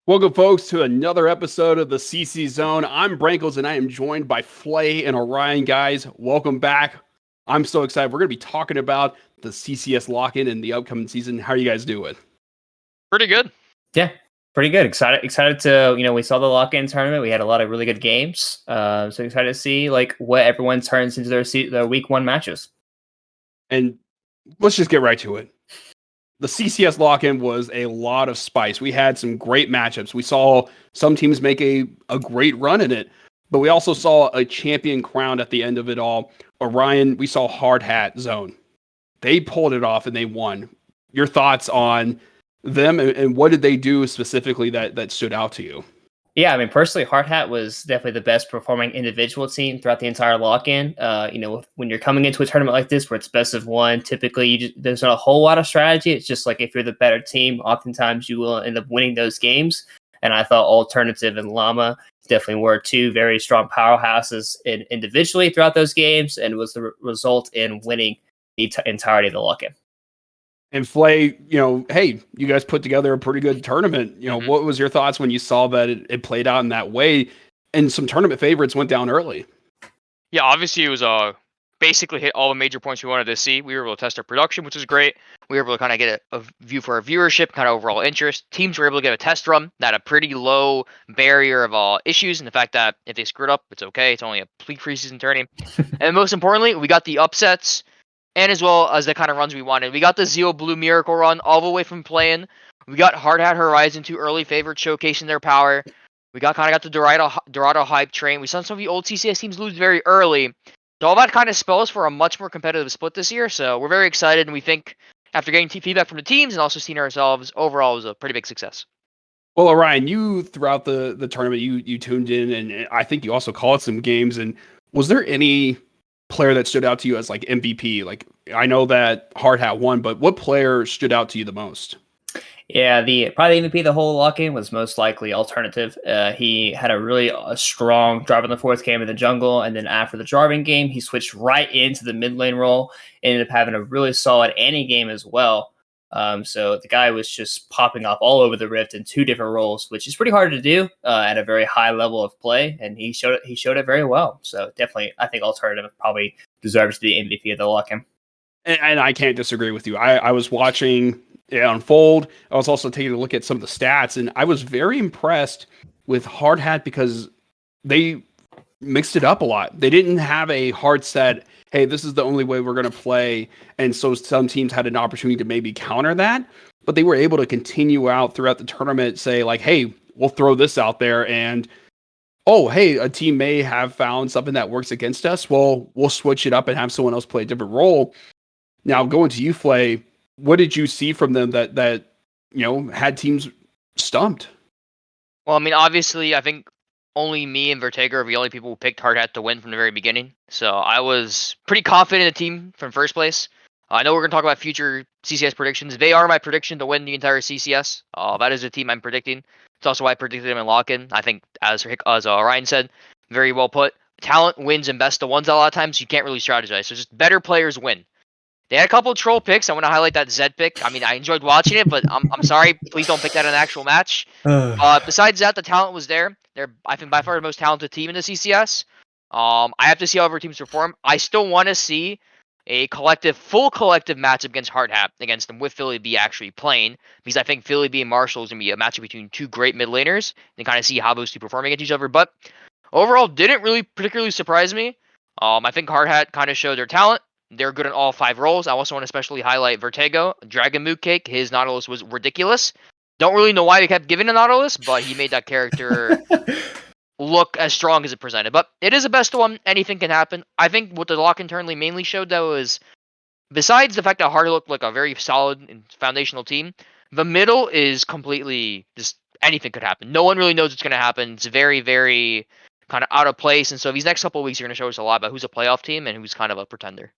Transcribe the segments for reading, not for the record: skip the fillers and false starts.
Welcome, folks, to another episode of the CC Zone. I'm Brankles, and I am joined by Flay and Orion. Guys, welcome back. I'm so excited. We're going to be talking about the CCS lock-in in the upcoming season. How are you guys doing? Pretty good. Yeah, pretty good. Excited to, we saw the lock-in tournament. We had a lot of really good games. So excited to see what everyone turns into their week one matches. And let's just get right to it. the CCS lock-in was a lot of spice. We had some great matchups. We saw some teams make a great run in it, but we also saw a champion crowned at the end of it all. Orion, we saw Hard Hat Zone. They pulled it off and they won. Your thoughts on them and what did they do specifically that stood out to you? Yeah, I mean, personally, Hard Hat was definitely the best performing individual team throughout the entire lock-in. When you're coming into a tournament like this where it's best of one, typically there's not a whole lot of strategy. It's just like if you're the better team, oftentimes you will end up winning those games. And I thought Alternative and Llama definitely were two very strong powerhouses individually throughout those games, and was the result in winning the entirety of the lock-in. And Flay, hey, you guys put together a pretty good tournament. What was your thoughts when you saw that it played out in that way and some tournament favorites went down early? Yeah, obviously it was basically hit all the major points we wanted to see. We were able to test our production, which was great. We were able to kind of get a view for our viewership, kind of overall interest. Teams were able to get a test run that had a pretty low barrier of issues, and the fact that if they screwed up, it's okay. It's only a preseason tourney. And most importantly, we got the upsets, and as well as the kind of runs we wanted. We got the Zeo Blue Miracle run all the way from playing. We got Hard Hat Horizon, two early favorites showcasing their power. We got the Dorado hype train. We saw some of the old CCS teams lose very early. So all that kind of spells for a much more competitive split this year. So we're very excited, and we think after getting feedback from the teams and also seeing ourselves, overall it was a pretty big success. Well, Orion, you throughout the tournament, you tuned in, and I think you also called some games. And was there any player that stood out to you as like MVP? Like I know that Hard Hat won, but what player stood out to you the most? Yeah, probably the MVP of the whole lock-in was most likely Alternative. He had a really strong drive in the fourth game in the jungle, and then after the Jarvan game, he switched right into the mid lane role. Ended up having a really solid Annie game as well. So the guy was just popping off all over the Rift in two different roles, which is pretty hard to do at a very high level of play, and he showed it. He showed it very well. So definitely, I think Alternative probably deserves the MVP of the lock-in. And I can't disagree with you. I was watching it unfold. I was also taking a look at some of the stats, and I was very impressed with Hard Hat because they mixed it up a lot. They didn't have a hard set, hey, this is the only way we're going to play. And so some teams had an opportunity to maybe counter that, but they were able to continue out throughout the tournament, say like, hey, we'll throw this out there. And, oh, hey, a team may have found something that works against us. Well, we'll switch it up and have someone else play a different role. Now, going to you, Flay, what did you see from them that had teams stumped? Well, I mean, obviously, I think only me and Vertega are the only people who picked Hard Hat to win from the very beginning. So I was pretty confident in the team from first place. I know we're going to talk about future CCS predictions. They are my prediction to win the entire CCS. That is the team I'm predicting. It's also why I predicted them in lock-in. I think, as Ryan said, very well put. Talent wins in best of ones a lot of times. You can't really strategize. So just better players win. They had a couple of troll picks. I want to highlight that Zed pick. I mean, I enjoyed watching it, but I'm sorry. Please don't pick that in an actual match. Besides that, the talent was there. They're, I think, by far the most talented team in the CCS. I have to see how other teams perform. I still want to see a full collective match against Hard Hat against them with Philly B actually playing, because I think Philly B and Marshall is going to be a matchup between two great mid laners and kind of see how those two perform against each other. But overall, didn't really particularly surprise me. I think Hard Hat kind of showed their talent. They're good in all 5 roles. I also want to especially highlight Vertego, Dragon Mood Cake. His Nautilus was ridiculous. Don't really know why they kept giving a Nautilus, but he made that character look as strong as it presented. But it is a best of one. Anything can happen. I think what the lock-in tournament mainly showed, though, is besides the fact that Hard looked like a very solid and foundational team, the middle is completely just anything could happen. No one really knows what's going to happen. It's very, very kind of out of place. And so these next couple of weeks are going to show us a lot about who's a playoff team and who's kind of a pretender.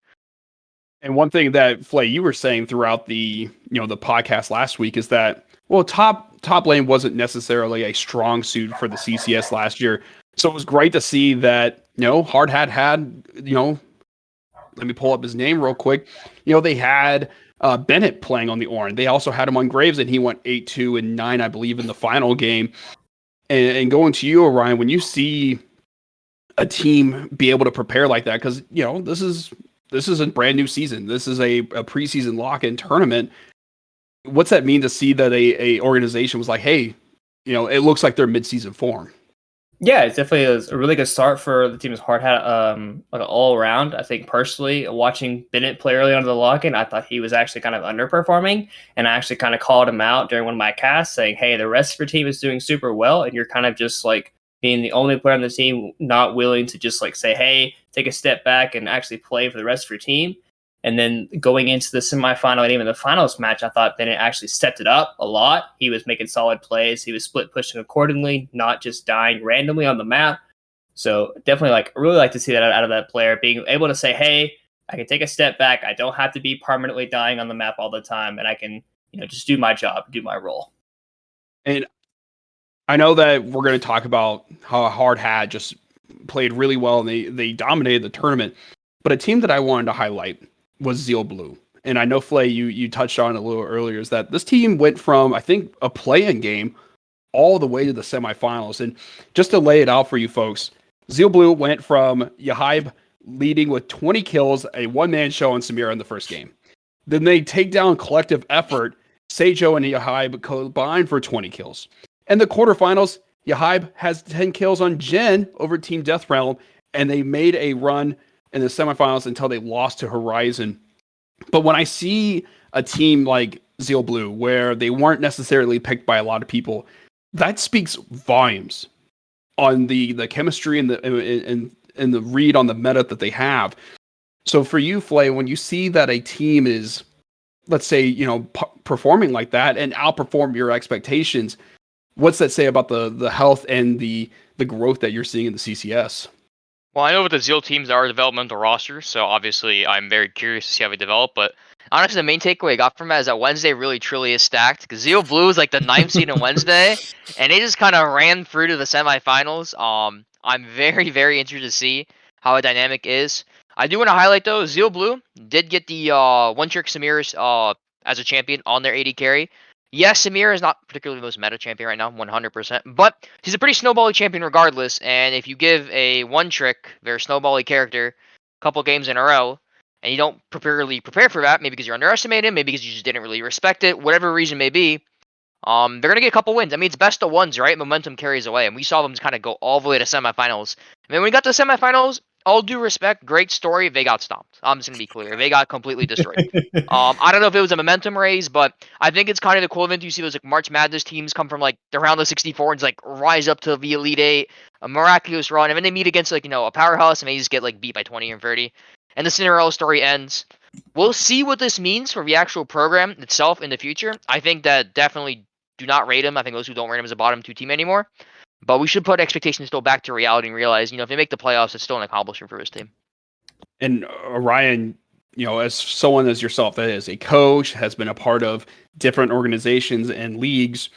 And one thing that Flay, you were saying throughout the the podcast last week is that top lane wasn't necessarily a strong suit for the CCS last year. So it was great to see that Hard Hat had let me pull up his name real quick. They had Bennett playing on the Orange. They also had him on Graves, and he went 8-2 and 9, I believe, in the final game. And going to you, Orion, when you see a team be able to prepare like that, because this is a brand new season. This is a preseason lock-in tournament. What's that mean to see that a organization was like, hey, it looks like they're mid-season form? Yeah, it's definitely a really good start for the team's hard hat, like all around. I think personally, watching Bennett play early on the lock-in, I thought he was actually kind of underperforming, and I actually kind of called him out during one of my casts, saying, "Hey, the rest of your team is doing super well, and you're kind of just like being the only player on the team not willing to just like say, hey, take a step back and actually play for the rest of your team." And then going into the semifinal and even the finals match, I thought Bennett actually stepped it up a lot. He was making solid plays. He was split pushing accordingly, not just dying randomly on the map. So definitely really like to see that out of that player, being able to say, hey, I can take a step back. I don't have to be permanently dying on the map all the time, and I can, just do my job, do my role. And I know that we're going to talk about how Hard Hat just played really well and they dominated the tournament. But a team that I wanted to highlight was Zeal Blue. And I know, Flay, you touched on it a little earlier, is that this team went from, I think, a play-in game all the way to the semifinals. And just to lay it out for you folks, Zeal Blue went from Yahaib leading with 20 kills, a one-man show on Samira in the first game. Then they take down collective effort. Seijo and Yahaib combined for 20 kills. In the quarterfinals, Yahaib has 10 kills on Jin over Team Death Realm, and they made a run in the semifinals until they lost to Horizon. But when I see a team like Zeal Blue, where they weren't necessarily picked by a lot of people, that speaks volumes on the chemistry and the read on the meta that they have. So for you, Flay, when you see that a team is, let's say, performing like that and outperform your expectations, what's that say about the health and the growth that you're seeing in the CCS? Well, I know what the Zeal teams are developmental rosters, so obviously I'm very curious to see how they develop. But honestly, the main takeaway I got from that is that Wednesday really truly is stacked because Zeal Blue is like the ninth seed on Wednesday, and they just kind of ran through to the semifinals. I'm very very interested to see how a dynamic is. I do want to highlight though, Zeal Blue did get the one trick Samir as a champion on their AD carry. Yes, Samir is not particularly the most meta champion right now, 100%, but he's a pretty snowbally champion regardless. And if you give a one trick, very snowbally character, a couple games in a row, and you don't prepare for that, maybe because you're underestimated, maybe because you just didn't really respect it, whatever reason may be, they're gonna get a couple wins. I mean, it's best of ones, right? Momentum carries away, and we saw them kind of go all the way to semifinals. And then when we got to semifinals, all due respect, great story. They got stomped. I'm just gonna be clear. They got completely destroyed. I don't know if it was a momentum raise, but I think it's kind of the equivalent. You see those like March Madness teams come from like the round of 64 and like rise up to the Elite Eight, a miraculous run, and then they meet against like a powerhouse and they just get like beat by 20 or 30, and the Cinderella story ends. We'll see what this means for the actual program itself in the future. I think that definitely do not rate him. I think those who don't rate him as a bottom two team anymore. But we should put expectations still back to reality and realize, if they make the playoffs, it's still an accomplishment for his team. And Ryan, as someone as yourself that is a coach, has been a part of different organizations and leagues,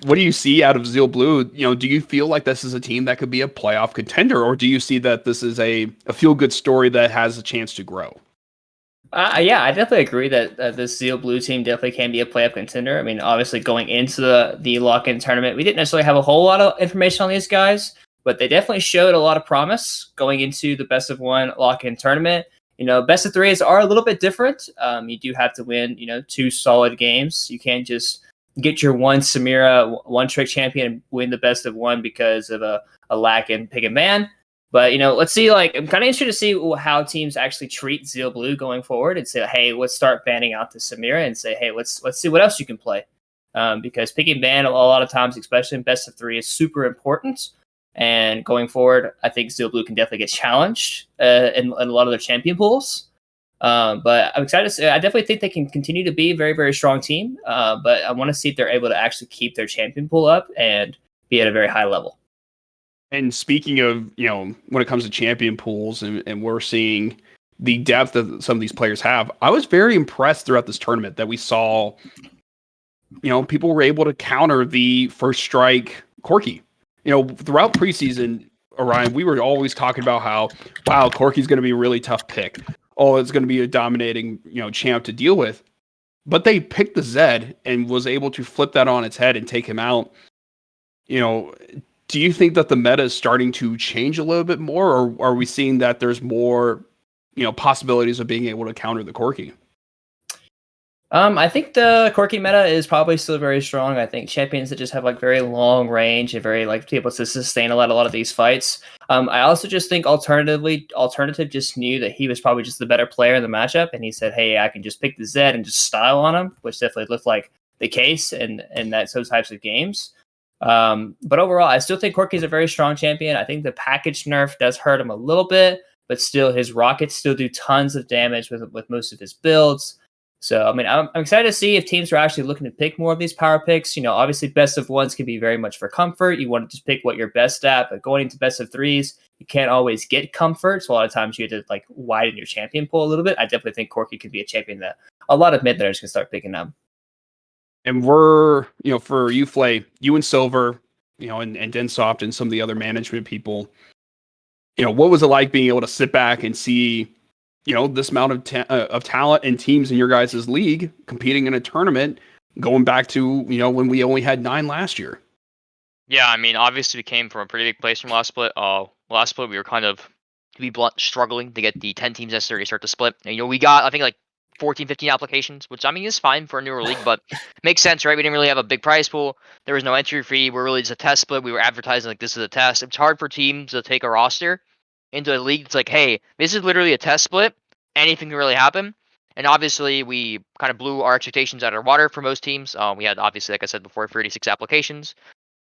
what do you see out of Zeal Blue? Do you feel like this is a team that could be a playoff contender, or do you see that this is a feel-good story that has a chance to grow? Yeah, I definitely agree that this Zeal Blue team definitely can be a playoff contender. I mean, obviously going into the lock-in tournament, we didn't necessarily have a whole lot of information on these guys, but they definitely showed a lot of promise going into the best of one lock-in tournament. Best of threes are a little bit different. You do have to win, two solid games. You can't just get your one Samira one trick champion and win the best of one because of a lack in pick and ban. But let's see. Like, I'm kind of interested to see how teams actually treat Zeal Blue going forward, and say, hey, let's start banning out the Samira, and say, hey, let's see what else you can play, because picking ban a lot of times, especially in best of three, is super important. And going forward, I think Zeal Blue can definitely get challenged in a lot of their champion pools. But I'm excited to say, I definitely think they can continue to be a very, very strong team. But I want to see if they're able to actually keep their champion pool up and be at a very high level. And speaking of, when it comes to champion pools and we're seeing the depth that some of these players have, I was very impressed throughout this tournament that we saw, people were able to counter the first strike Corki. Throughout preseason, Orion, we were always talking about how, wow, Corki's going to be a really tough pick. Oh, it's going to be a dominating, champ to deal with. But they picked the Zed and was able to flip that on its head and take him out. Do you think that the meta is starting to change a little bit more, or are we seeing that there's more, possibilities of being able to counter the Corki? I think the Corki meta is probably still very strong. I think champions that just have like very long range and very like able to sustain a lot of these fights. I also just think alternative just knew that he was probably just the better player in the matchup, and he said, "Hey, I can just pick the Zed and just style on him," which definitely looked like the case in those types of games. But overall, I still think Corki's a very strong champion. I think the package nerf does hurt him a little bit, but still, his rockets still do tons of damage with most of his builds. So, I mean, I'm excited to see if teams are actually looking to pick more of these power picks. Obviously, best of ones can be very much for comfort. You want to just pick what you're best at, but going into best of threes, you can't always get comfort. So, a lot of times you have to like widen your champion pool a little bit. I definitely think Corki could be a champion that a lot of mid laners can start picking up. And for you, Flay, you and Silver, and Densoft and some of the other management people, what was it like being able to sit back and see, this amount of talent and teams in your guys' league competing in a tournament, going back to, when we only had 9 last year? Yeah, I mean, obviously we came from a pretty big place from last split. Last split we were kind of, to be blunt, struggling to get the 10 teams necessary to start the split. And, we got, I think, like 14, 15 applications, which I mean is fine for a newer league, but makes sense, right? We didn't really have a big prize pool. There was no entry fee. We're really just a test split. We were advertising like this is a test. It's hard for teams to take a roster into a league. It's like, hey, this is literally a test split. Anything can really happen. And obviously, we kind of blew our expectations out of water for most teams. We had, obviously, like I said before, 36 applications.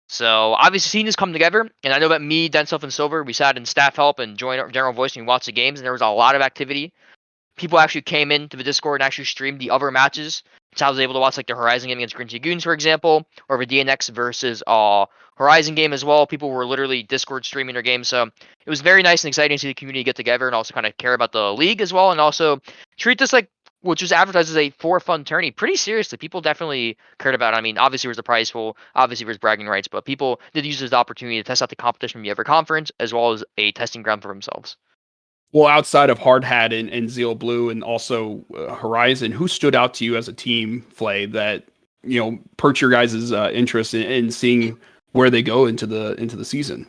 So obviously, seeing this come together, and I know that me, Denself, and Silver, we sat in staff help and joined general voice and we watched the games, and there was a lot of activity. People actually came into the Discord and actually streamed the other matches. So I was able to watch like the Horizon game against Grinchy Goons, for example, or the DNX versus Horizon game as well. People were literally Discord streaming their games. So it was very nice and exciting to see the community get together and also kind of care about the league as well, and also treat this like, which was advertised as a for fun tourney, pretty seriously. People definitely cared about it. I mean, obviously there was the prize pool, obviously there was bragging rights, but people did use this as the opportunity to test out the competition from the other conference as well as a testing ground for themselves. Well, outside of Hard Hat and Zeal Blue and also Horizon, who stood out to you as a team, Flay, that perked your guys' interest in seeing where they go into the season?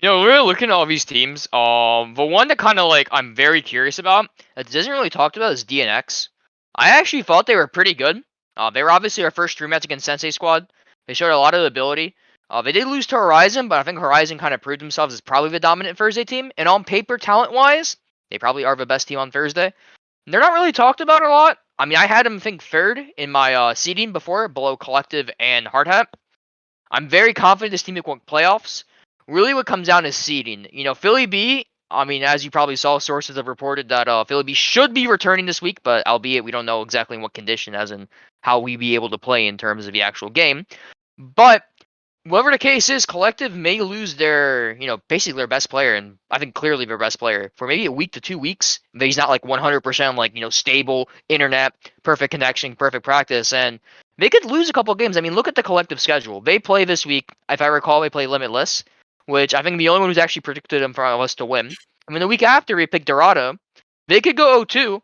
We're looking at all these teams. The one that kind of like I'm very curious about that doesn't really talked about is DNX. I actually thought they were pretty good. They were obviously our first dream match against Sensei Squad. They showed a lot of ability. They did lose to Horizon, but I think Horizon kind of proved themselves as probably the dominant Thursday team. And on paper, talent-wise, they probably are the best team on Thursday. They're not really talked about a lot. I mean, I had them think third in my seeding before, below Collective and Hard Hat. I'm very confident this team will win playoffs. Really, what comes down is seeding. Philly B. I mean, as you probably saw, sources have reported that Philly B should be returning this week, but albeit we don't know exactly in what condition, as in how we be able to play in terms of the actual game. But whatever the case is, Collective may lose their, basically their best player, and I think clearly their best player for maybe a week to 2 weeks. He's not like 100% like, stable internet, perfect connection, perfect practice, and they could lose a couple of games. I mean, look at the Collective schedule. They play this week, if I recall, they play Limitless, which I think the only one who's actually predicted them for us to win. I mean, the week after we picked Dorado, they could go 0-2,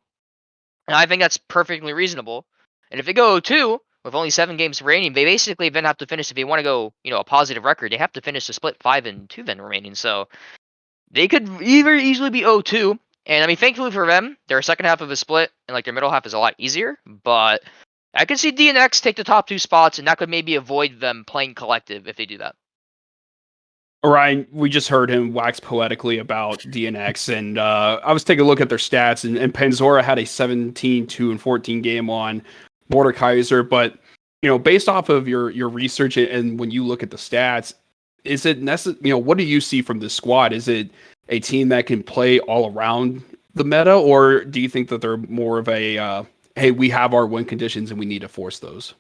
and I think that's perfectly reasonable. And if they go 0-2 with only 7 games remaining, they basically then have to finish, if they want to go, a positive record, they have to finish the split 5-2 then remaining. So they could either easily be 0-2. And I mean, thankfully for them, their second half of the split and like their middle half is a lot easier. But I could see DNX take the top 2 spots, and that could maybe avoid them playing Collective if they do that. Ryan, we just heard him wax poetically about DNX, and I was taking a look at their stats, and Penzora had a 17-2-14 game on Mordekaiser, but based off of your research and when you look at the stats, is it necessary? What do you see from this squad? Is it a team that can play all around the meta, or do you think that they're more of a hey, we have our win conditions and we need to force those?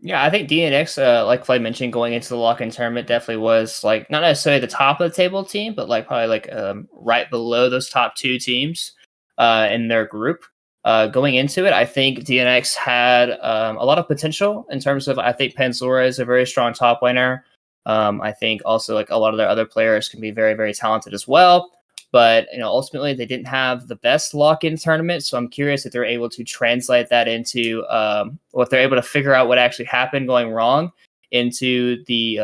Yeah, I think DNX, like Clay mentioned, going into the lock-in tournament definitely was like not necessarily the top of the table team, but like probably like right below those top 2 teams in their group. Going into it, I think DNX had a lot of potential in terms of. I think Penzora is a very strong top laner. I think also like a lot of their other players can be very very talented as well. But ultimately they didn't have the best lock-in tournament, so I'm curious if they're able to translate that into, or if they're able to figure out what actually happened going wrong into the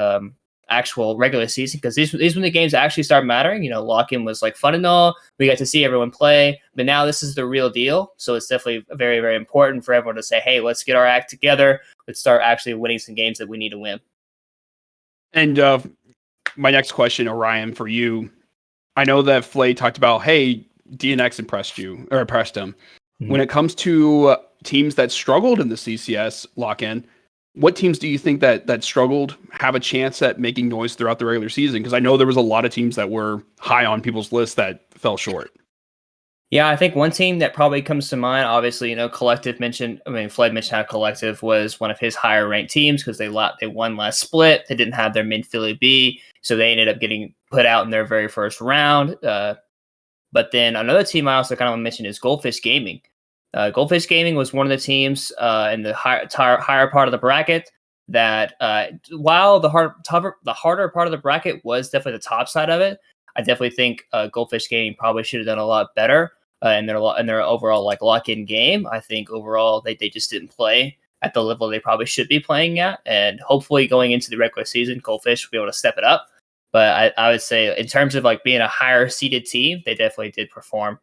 actual regular season, because these when the games actually start mattering. Lock-in was like fun and all. We got to see everyone play, but now this is the real deal. So it's definitely very, very important for everyone to say, hey, let's get our act together. Let's start actually winning some games that we need to win. And my next question, Orion, for you. I know that Flay talked about, hey, DNX impressed him. Mm-hmm. When it comes to teams that struggled in the CCS lock-in, what teams do you think that struggled have a chance at making noise throughout the regular season? Because I know there was a lot of teams that were high on people's lists that fell short. Yeah, I think one team that probably comes to mind, obviously, Collective Floyd mentioned how Collective was one of his higher ranked teams because they won last split. They didn't have their mid Philly B, so they ended up getting put out in their very first round. But then another team I also kind of want to mention is Goldfish Gaming. Goldfish Gaming was one of the teams in the higher part of the bracket that, while the harder part of the bracket was definitely the top side of it, I definitely think Goldfish Gaming probably should have done a lot better in their overall like lock-in game. I think overall they just didn't play at the level they probably should be playing at, and hopefully going into the regular season, Goldfish will be able to step it up. But I would say in terms of like being a higher seeded team, they definitely did perform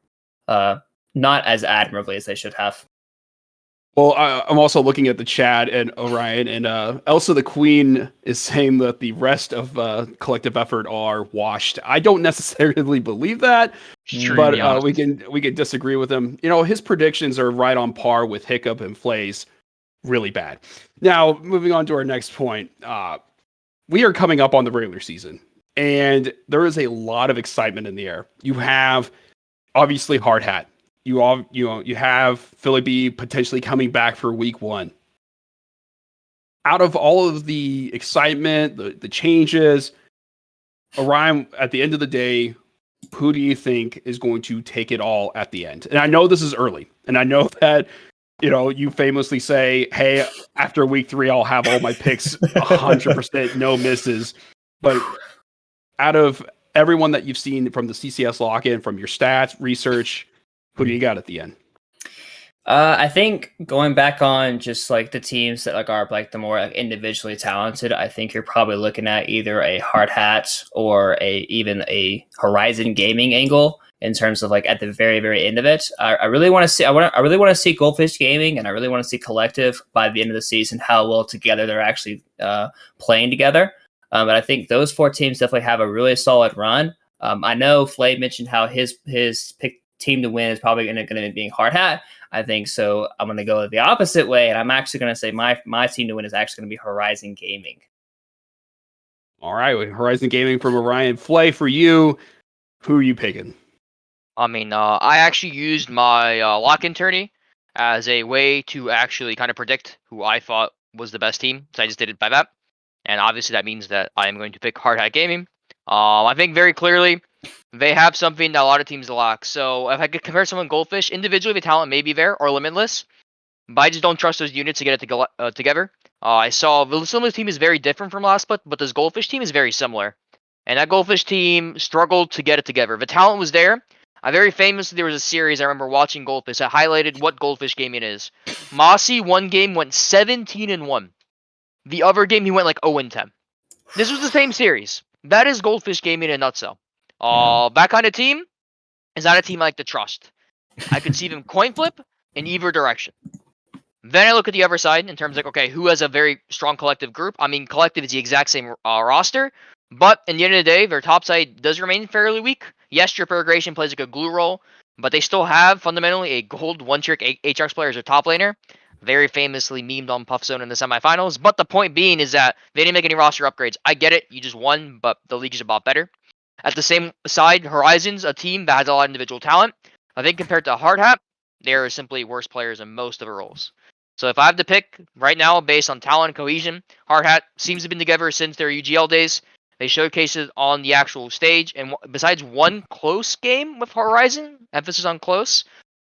not as admirably as they should have. Well, I'm also looking at the chat and Orion and Elsa the Queen is saying that the rest of collective effort are washed. I don't necessarily believe that, but we can disagree with him. His predictions are right on par with Hiccup and Flay's. Really bad. Now, moving on to our next point. We are coming up on the regular season, and there is a lot of excitement in the air. You have obviously Hard Hat. You have Philly B potentially coming back for week 1. Out of all of the excitement, the changes, Orion, at the end of the day, who do you think is going to take it all at the end? And I know this is early, and I know that you famously say, "Hey, after week 3, I'll have all my picks 100%, no misses." But out of everyone that you've seen from the CCS lock-in, from your stats research, who do you got at the end? I think going back on just like the teams that like are like the more like individually talented, I think you're probably looking at either a Hard Hat or even a Horizon Gaming angle in terms of like at the very, very end of it. I really want to see. I really want to see Goldfish Gaming, and I really want to see Collective by the end of the season how well together they're actually playing together. But I think those 4 teams definitely have a really solid run. I know Flay mentioned how his pick team to win is probably going to be being Hard Hat. I think so. I'm going to go the opposite way, and I'm actually going to say my team to win is actually going to be Horizon Gaming. All right, Horizon Gaming from Orion. Flay, for you, who are you picking? I mean, I actually used my lock-in tourney as a way to actually kind of predict who I thought was the best team. So I just did it by that. And obviously that means that I am going to pick Hard Hat Gaming. I think very clearly they have something that a lot of teams lack. So if I could compare someone Goldfish, individually the talent may be there or limitless, but I just don't trust those units to get it together. I saw the Similar team is very different from last split, but this Goldfish team is very similar. And that Goldfish team struggled to get it together. The talent was there. Very famously, there was a series I remember watching Goldfish that highlighted what Goldfish Gaming is. Mossy, one game went 17-1. The other game, he went like 0-10. This was the same series. That is Goldfish Gaming in a nutshell. That kind of team is not a team I like to trust. I could see them coin flip in either direction. Then I look at the other side in terms of, okay, who has a very strong collective group? I mean, collective is the exact same roster, but in the end of the day, their top side does remain fairly weak. Yes, Strip Irrigation plays a good glue role, but they still have fundamentally a gold one-trick HRX player as their top laner. Very famously memed on Puff Zone in the semifinals. But the point being is that they didn't make any roster upgrades. I get it, you just won, but the league is a lot better. At the same side, Horizon's a team that has a lot of individual talent. I think compared to Hard Hat, they are simply worse players in most of the roles. So if I have to pick right now based on talent and cohesion, Hard Hat seems to have been together since their UGL days. They showcase it on the actual stage, and besides one close game with Horizon, emphasis on close,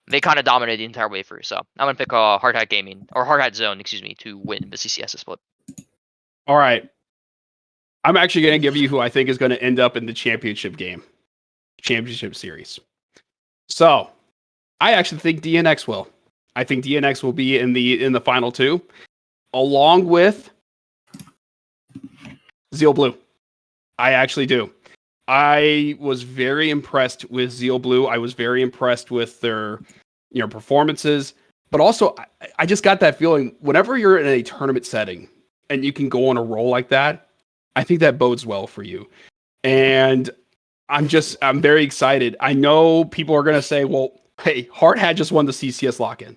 they kind of dominated the entire way through. So I'm going to pick Hard Hat Gaming, or Hard Hat Zone, to win the CCS split. All right. I'm actually going to give you who I think is going to end up in the championship series. So I actually think DNX will. I think DNX will be in the final 2, along with Zeal Blue. I actually do. I was very impressed with Zeal Blue. I was very impressed with their, performances. But also, I just got that feeling whenever you're in a tournament setting and you can go on a roll like that, I think that bodes well for you. And I'm very excited. I know people are going to say, well, hey, Hard Hat just won the CCS lock-in.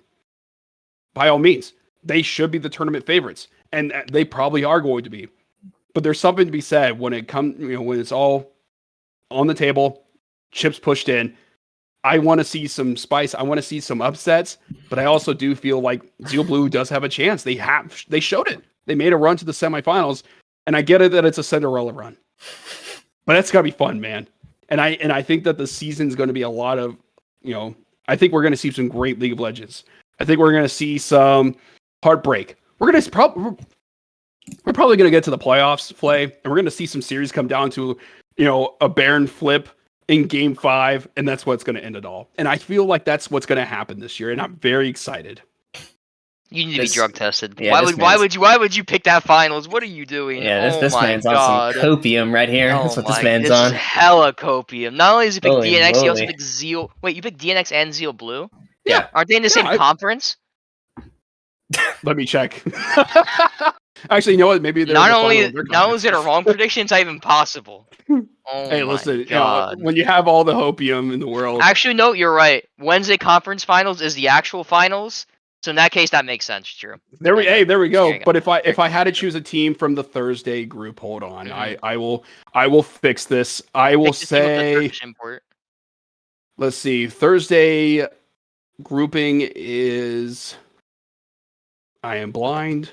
By all means, they should be the tournament favorites, and they probably are going to be. But there's something to be said when when it's all on the table, chips pushed in. I want to see some spice. I want to see some upsets, but I also do feel like Zeal Blue does have a chance. They showed it. They made a run to the semifinals, and I get it that it's a Cinderella run, but that's gotta be fun, man. And I think that the season's going to be a lot of, I think we're going to see some great League of Legends. I think we're going to see some heartbreak. We're probably going to get to the playoffs, Flay, and we're going to see some series come down to, a Baron flip in Game 5, and that's what's going to end it all. And I feel like that's what's going to happen this year, and I'm very excited. You need to be drug tested. Yeah, why would you pick that finals? What are you doing? Yeah, this man's God. on some copium right here. That's what this man's this on. Is hella copium. Not only does he pick Holy DNX, he also moly. picks Zeal. Wait, you pick DNX and Zeal Blue? Yeah. Aren't they in the same conference? Let me check. Actually, you know what? Maybe not only is it a wrong prediction, it's not even possible. Oh hey, listen, God. When you have all the hopium in the world. Actually, no, you're right. Wednesday conference finals is the actual finals. So in that case, that makes sense. True. There we go. But if I had to choose a team from the Thursday group, hold on. I will fix this. I will say. Let's see. Thursday grouping is. I am blind.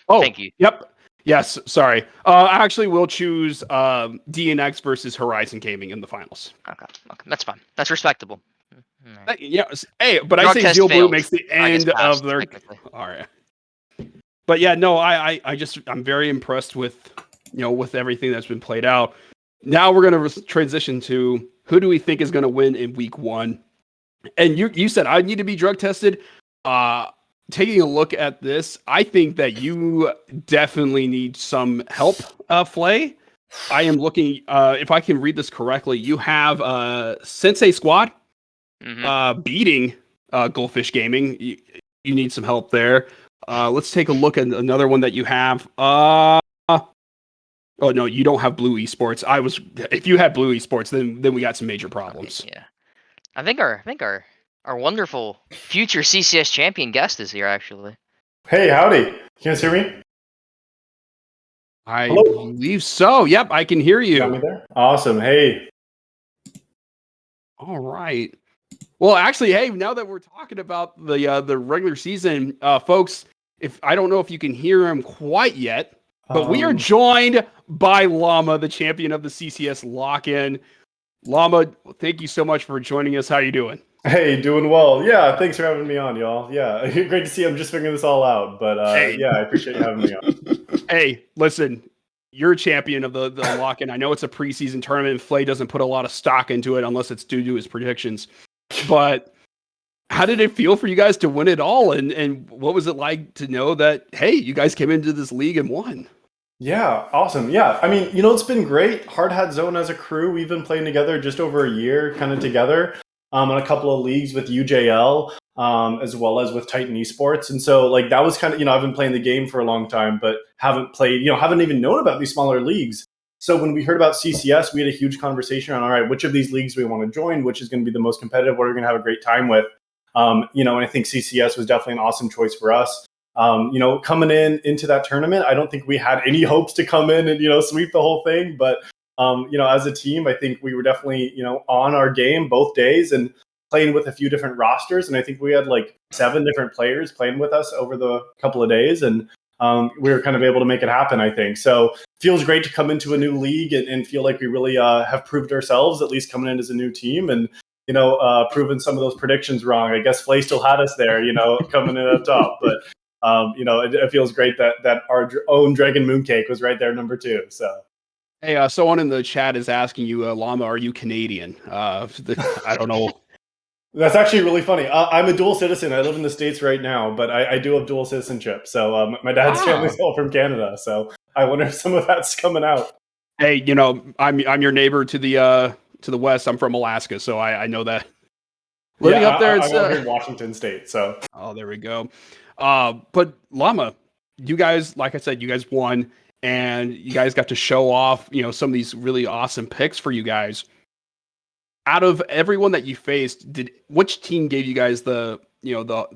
Oh, thank you. Yep. Yes. Sorry. I actually will choose DNX versus Horizon Gaming in the finals. Okay. That's fine. That's respectable. Yes. Hey, but I say Zeal Blue makes the end of their. All right. But yeah, no, I'm very impressed with with everything that's been played out. Now we're going to transition to who do we think is going to win in week 1. And you said I need to be drug tested. Taking a look at this, I think that you definitely need some help, Flay. I am looking, if I can read this correctly, you have Sensei Squad beating Goldfish Gaming. You need some help there. Let's take a look at another one that you have. Oh no, you don't have Blue Esports. If you had Blue Esports, then we got some major problems. Okay, yeah. I think our wonderful future CCS champion guest is here, actually. Hey, howdy. Can you guys hear me? I believe so. Yep, I can hear you. Got me there? Awesome. Hey. All right. Well, actually, hey, now that we're talking about the regular season, folks, I don't know if you can hear him quite yet, but we are joined by Llama, the champion of the CCS lock-in. Llama, thank you so much for joining us. How are you doing? Hey, doing well. Yeah, thanks for having me on, y'all. Yeah, great to see you. I'm just figuring this all out, but yeah, I appreciate you having me on. Hey, listen, you're a champion of the lock-in. I know it's a preseason tournament, and Flay doesn't put a lot of stock into it unless it's due to his predictions. But how did it feel for you guys to win it all? And what was it like to know that, hey, you guys came into this league and won? Yeah, awesome. Yeah, I mean, it's been great. Hard Hat Zone as a crew, we've been playing together just over a year, kind of together, in a couple of leagues with UJL, as well as with Titan Esports. And so, like, that was kind of, I've been playing the game for a long time, but haven't played, haven't even known about these smaller leagues. So when we heard about CCS, we had a huge conversation on, all right, which of these leagues do we want to join? Which is going to be the most competitive? What are we going to have a great time with? And I think CCS was definitely an awesome choice for us. Coming into that tournament, I don't think we had any hopes to come in and, sweep the whole thing. But, as a team, I think we were definitely, on our game both days and playing with a few different rosters. And I think we had like 7 different players playing with us over the couple of days. And we were kind of able to make it happen, I think. So feels great to come into a new league and feel like we really have proved ourselves, at least coming in as a new team. And proven some of those predictions wrong. I guess Flay still had us there, coming in up top. But it feels great that our own Dragon Mooncake was right there, number 2. So, hey, someone in the chat is asking you, Llama, are you Canadian? I don't know. That's actually really funny. I'm a dual citizen. I live in the States right now, but I do have dual citizenship. So my dad's family's all from Canada. So I wonder if some of that's coming out. Hey, I'm your neighbor to the west. I'm from Alaska, so I know that. Living Yeah, up there, I'm over here in Washington State, so. oh, there we go. But Llama, you guys, like I said, you guys won, and you guys got to show off, some of these really awesome picks for you guys. Out of everyone that you faced, which team gave you guys the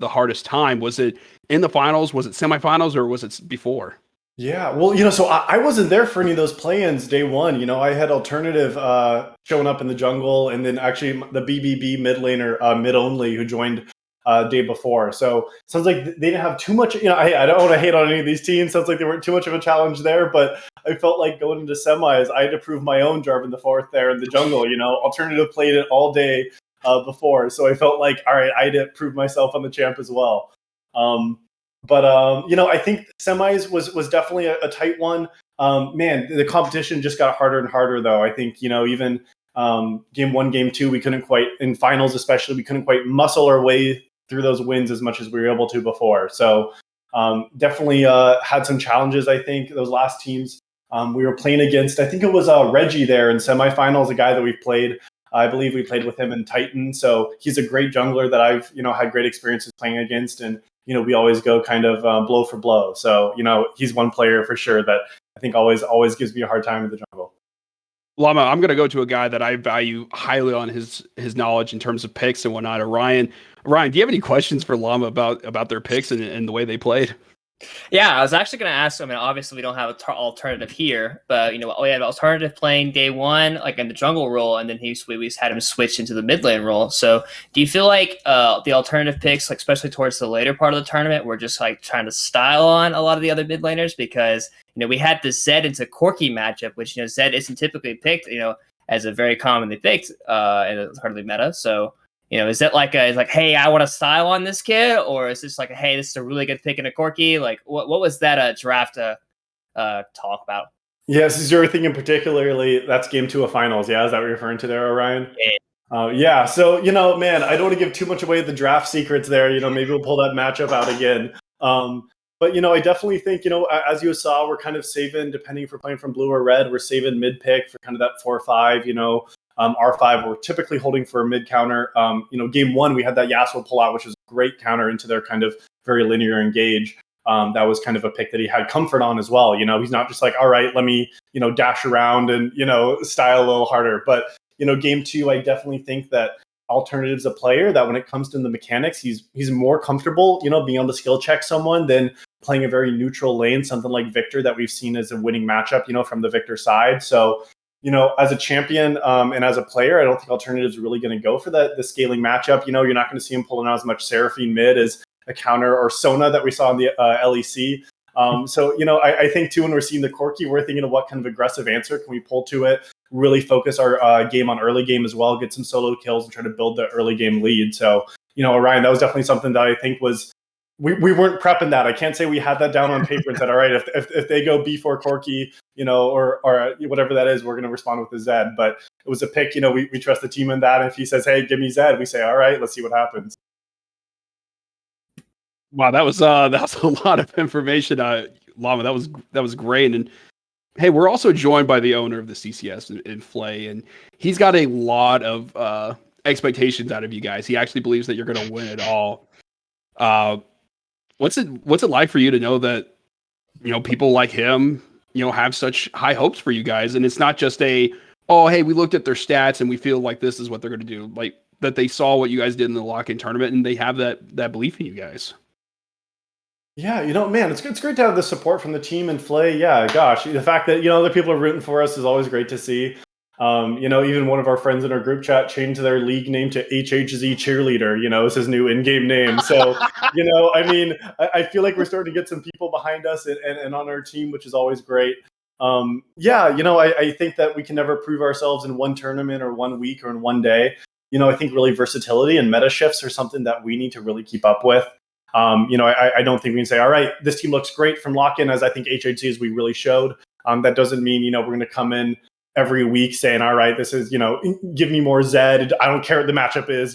hardest time? Was it in the finals? Was it semifinals, or was it before? Yeah, well, so I wasn't there for any of those play-ins day one. I had alternative showing up in the jungle, and then actually the BBB mid laner, mid only, who joined day before. So sounds like they didn't have too much. I don't want to hate on any of these teams. Sounds like they weren't too much of a challenge there, but I felt like going into semis, I had to prove my own Jarvan the Fourth there in the jungle. Alternative played it all day before, so I felt like, all right, I had to prove myself on the champ as well. But I think semis was definitely a tight one. Man, the competition just got harder and harder, though. I think even game one, game two, we couldn't quite, in finals especially, we couldn't quite muscle our way through those wins as much as we were able to before. So definitely had some challenges. I think those last teams we were playing against. I think it was Reggie there in semifinals, a guy that we've played. I believe we played with him in Titan. So he's a great jungler that I've had great experiences playing against, and we always go kind of blow for blow. So, he's one player for sure that I think always gives me a hard time in the jungle. Llama, I'm going to go to a guy that I value highly on his knowledge in terms of picks and whatnot. Ryan, do you have any questions for Llama about their picks and the way they played? Yeah, I was actually going to ask. I mean, obviously we don't have an alternative here, but we had an alternative playing day one, like in the jungle role, and then we had him switch into the mid lane role. So, do you feel like the alternative picks, like especially towards the later part of the tournament, were just like trying to style on a lot of the other mid laners? Because we had the Zed into Corki matchup, which Zed isn't typically picked, as a very commonly picked in the hardly meta. So. Is that like hey, I want to style on this kid, or is this like, hey, this is a really good pick in a Corki? Like, what was that draft talk about? Yes, is your thinking particularly that's game two of finals? Yeah, is that what you're referring to there, Orion? Yeah. So man, I don't want to give too much away the draft secrets there. Maybe we'll pull that matchup out again. But I definitely think as you saw, we're kind of saving, depending if we're playing from blue or red, we're saving mid pick for kind of that 4-5. R5 we're typically holding for a mid counter. Game one we had that Yasuo pull out, which was a great counter into their kind of very linear engage. That was kind of a pick that he had comfort on as well. He's not just like, all right, let me dash around and style a little harder. But game two, I definitely think that Alternative's a player that when it comes to the mechanics, he's more comfortable being able to skill check someone than playing a very neutral lane, something like Victor that we've seen as a winning matchup from the Victor side. So as a champion and as a player, I don't think Alternative's really going to go for the scaling matchup. You're not going to see him pulling out as much Seraphine mid as a counter or Sona that we saw in the LEC. So, I think too, when we're seeing the Corki, we're thinking of what kind of aggressive answer can we pull to it, really focus our game on early game as well, get some solo kills and try to build the early game lead. So, Orion, that was definitely something that I think was, we weren't prepping that. I can't say we had that down on paper and said, all right, if they go B4 Corki, or whatever that is, we're going to respond with the Zed. But it was a pick, we trust the team in that. And if he says, hey, give me Zed, we say, all right, let's see what happens. Wow, that was a lot of information, Llama. That was great. And hey, we're also joined by the owner of the CCS in Flay, and he's got a lot of expectations out of you guys. He actually believes that you're going to win it all. What's it like for you to know that people like him have such high hopes for you guys, and it's not just oh, hey, we looked at their stats and we feel like this is what they're going to do, like that they saw what you guys did in the lock-in tournament and they have that belief in you guys. Yeah, man, it's great to have the support from the team and Flay. Yeah, gosh, the fact that other people are rooting for us is always great to see. Even one of our friends in our group chat changed their league name to HHZ Cheerleader. It's his new in-game name. So, I feel like we're starting to get some people behind us and on our team, which is always great. I think that we can never prove ourselves in one tournament or 1 week or in one day. I think really versatility and meta shifts are something that we need to really keep up with. I don't think we can say, all right, this team looks great from lock-in, as I think HHC as we really showed. That doesn't mean, we're going to come in every week saying, all right, this is, give me more Zed. I don't care what the matchup is,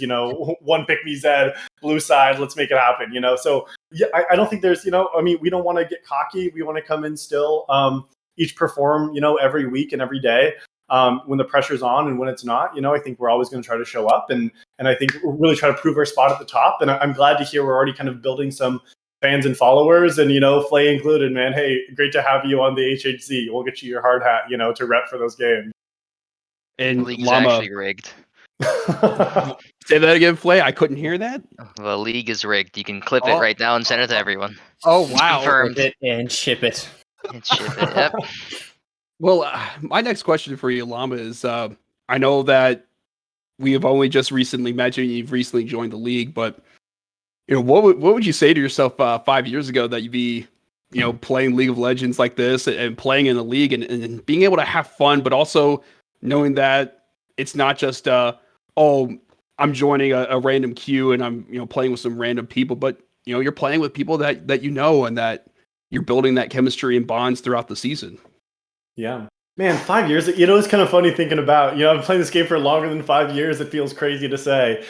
one pick me Zed, blue side, let's make it happen, So yeah, I don't think there's, we don't want to get cocky. We want to come in still, each perform, every week and every day. When the pressure's on and when it's not, I think we're always going to try to show up and I think we'll really try to prove our spot at the top. And I'm glad to hear we're already kind of building some fans and followers and, Flay included, man. Hey, great to have you on the HHZ. We'll get you your hard hat, to rep for those games. And The league is Llama, actually rigged. say that again, Flay. I couldn't hear that. The league is rigged. You can clip it right now and send it to everyone. Oh, It's wow. confirmed. Clip it and ship it. And ship it. Yep. Well, my next question for you, Llama, is I know that we have only just recently met you. You've recently joined the league, but what would you say to yourself 5 years ago that you'd be, playing League of Legends like this and playing in the league and being able to have fun, but also knowing that it's not just I'm joining a random queue and I'm playing with some random people, but you're playing with people that and that you're building that chemistry and bonds throughout the season. Yeah. Man, 5 years, it's kind of funny thinking about, I've been playing this game for longer than 5 years. It feels crazy to say,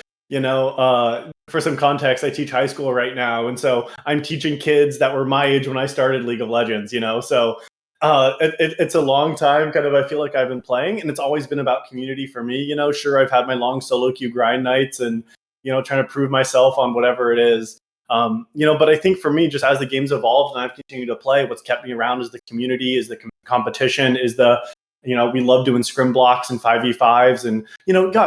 for some context, I teach high school right now. And so I'm teaching kids that were my age when I started League of Legends, so it's a long time kind of, I feel like I've been playing and it's always been about community for me, sure. I've had my long solo queue grind nights and, trying to prove myself on whatever it is. But I think for me, just as the game's evolved and I've continued to play, what's kept me around is the community, is the competition, is the, we love doing scrim blocks and 5v5s and,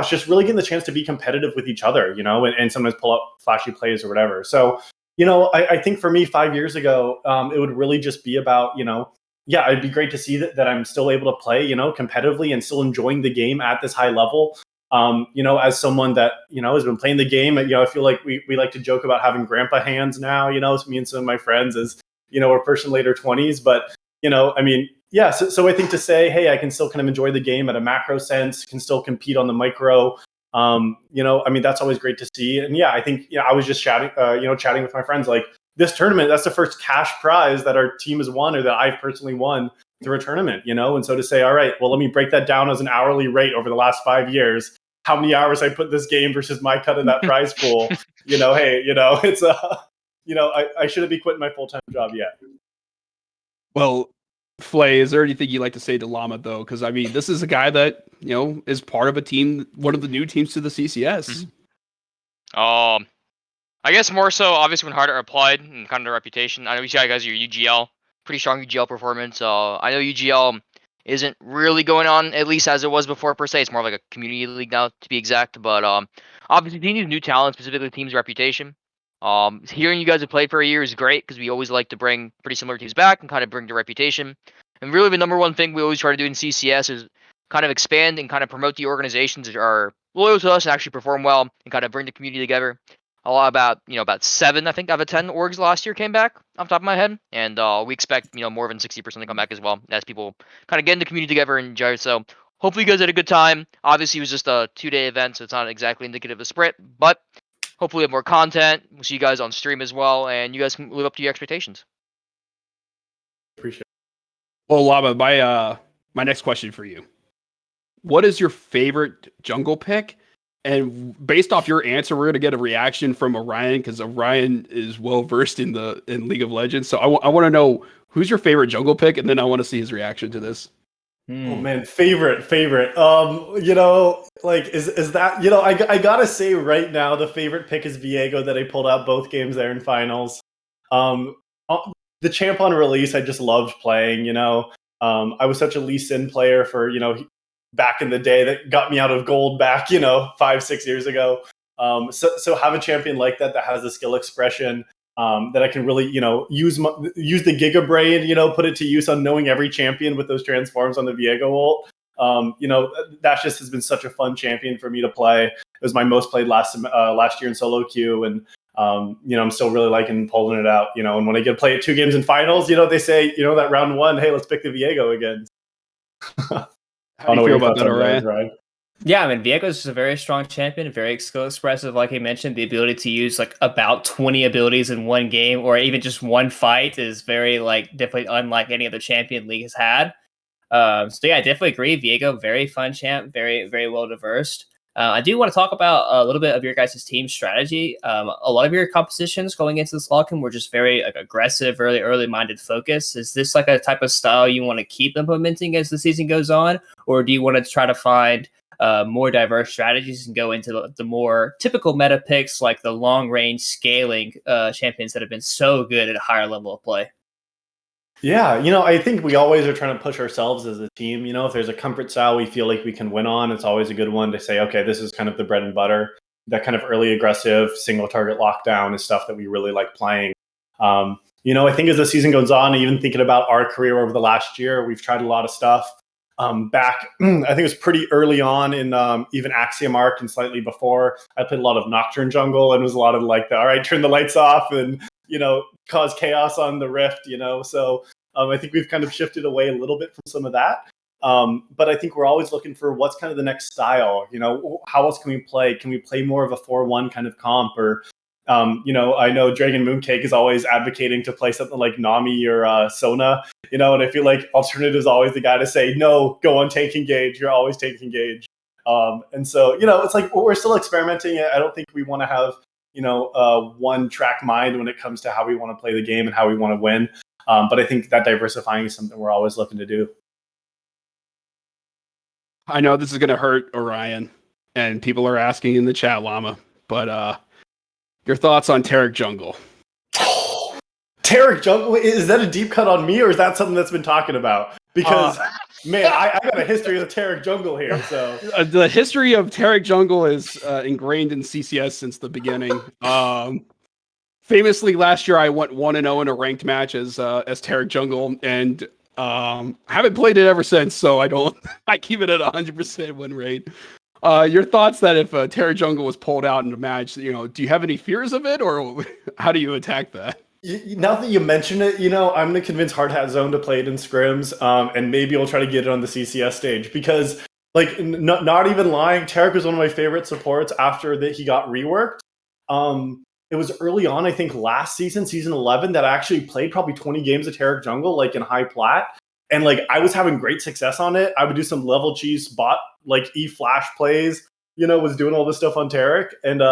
just really getting the chance to be competitive with each other, and sometimes pull up flashy plays or whatever. So, I think for me 5 years ago, it would really just be about, it'd be great to see that I'm still able to play, competitively and still enjoying the game at this high level. As someone that, has been playing the game, I feel like we like to joke about having grandpa hands now, it's me and some of my friends as, we're pushing later 20s, but, so I think to say, hey, I can still kind of enjoy the game at a macro sense, can still compete on the micro, that's always great to see. And yeah, I think, I was just chatting with my friends, like this tournament, that's the first cash prize that our team has won or that I've personally won through a tournament, and so to say, all right, well, let me break that down as an hourly rate over the last 5 years, how many hours I put this game versus my cut of that prize pool, hey, it's I shouldn't be quitting my full-time job yet. Well, Flay, is there anything you'd like to say to Llama though? Because this is a guy that is part of a team, one of the new teams to the CCS. I guess more so, obviously, when Harder applied and kind of the reputation. I know you guys are UGL, pretty strong UGL performance. I know UGL isn't really going on, at least as it was before per se. It's more like a community league now, to be exact. But obviously, seeing these new talent, specifically the team's reputation. Hearing you guys have played for a year is great because we always like to bring pretty similar teams back and kind of bring the reputation. And really, the number one thing we always try to do in CCS is kind of expand and kind of promote the organizations that are loyal to us and actually perform well and kind of bring the community together. A lot about 7, I think, out of 10 orgs last year came back off the top of my head, and we expect more than 60% to come back as well as people kind of get in the community together and enjoy it. So hopefully you guys had a good time. Obviously, it was just a 2-day event, so it's not exactly indicative of a sprint, but hopefully we have more content. We'll see you guys on stream as well, and you guys can live up to your expectations. Appreciate it. Well, Llama, my next question for you: what is your favorite jungle pick? And based off your answer, we're gonna get a reaction from Orion because Orion is well versed in League of Legends. So I want to know who's your favorite jungle pick, and then I want to see his reaction to this. Oh man, favorite. Like is that I gotta say right now the favorite pick is Viego that I pulled out both games there in finals. The champ on release I just loved playing. I was such a Lee Sin player for back in the day that got me out of gold back 5-6 years ago. So have a champion like that has the skill expression. That I can really, use the Giga Brain, put it to use on knowing every champion with those transforms on the Viego ult. That just has been such a fun champion for me to play. It was my most played last year in solo queue, and I'm still really liking pulling it out. And when I get to play it 2 games in finals, they say, that round 1, hey, let's pick the Viego again. How do you feel about that, Orion? Right? Yeah, Viego's just a very strong champion, very skill expressive. Like he mentioned, the ability to use like about 20 abilities in one game or even just one fight is very definitely unlike any other champion League has had. So yeah, I definitely agree. Viego, very fun champ, very, very well diversed. I do want to talk about a little bit of your guys' team strategy. A lot of your compositions going into this lock-in were just very like aggressive, early minded focus. Is this like a type of style you want to keep implementing as the season goes on, or do you want to try to find more diverse strategies and go into the more typical meta picks like the long range scaling champions that have been so good at a higher level of play? Yeah, I think we always are trying to push ourselves as a team. If there's a comfort style we feel like we can win on, it's always a good one to say, okay, this is kind of the bread and butter. That kind of early aggressive single target lockdown is stuff that we really like playing. I think as the season goes on, even thinking about our career over the last year, we've tried a lot of stuff. Back, I think it was pretty early on in even Axiom Arc and slightly before, I played a lot of Nocturne Jungle and was a lot of like all right, turn the lights off and, cause chaos on the Rift, So I think we've kind of shifted away a little bit from some of that. But I think we're always looking for what's kind of the next style, how else can we play? Can we play more of a 4-1 kind of comp? Or, I know Dragon Mooncake is always advocating to play something like Nami or Sona, and I feel like Alternative is always the guy to say, no, go on tank engage. You're always tank engage. And so, it's like we're still experimenting. I don't think we want to have, one track mind when it comes to how we want to play the game and how we want to win. But I think that diversifying is something we're always looking to do. I know this is going to hurt Orion, and people are asking in the chat, Llama, but your thoughts on Taric Jungle? Taric Jungle? Is that a deep cut on me, or is that something that's been talking about? Because, man, I got a history of Taric Jungle here. So the history of Taric Jungle is ingrained in CCS since the beginning. Famously, last year I went 1-0 in a ranked match as Taric Jungle, and I haven't played it ever since. So I keep it at 100% win rate. Your thoughts that if Taric Jungle was pulled out in a match, do you have any fears of it, or how do you attack that? Now that you mention it, I'm going to convince Hard Hat Zone to play it in scrims, and maybe we'll try to get it on the CCS stage because, like, not even lying, Taric was one of my favorite supports after that he got reworked. It was early on, I think last season, season 11, that I actually played probably 20 games of Taric Jungle, like in high plat, and like I was having great success on it. I would do some level cheese bot like E-flash plays, was doing all this stuff on Taric, and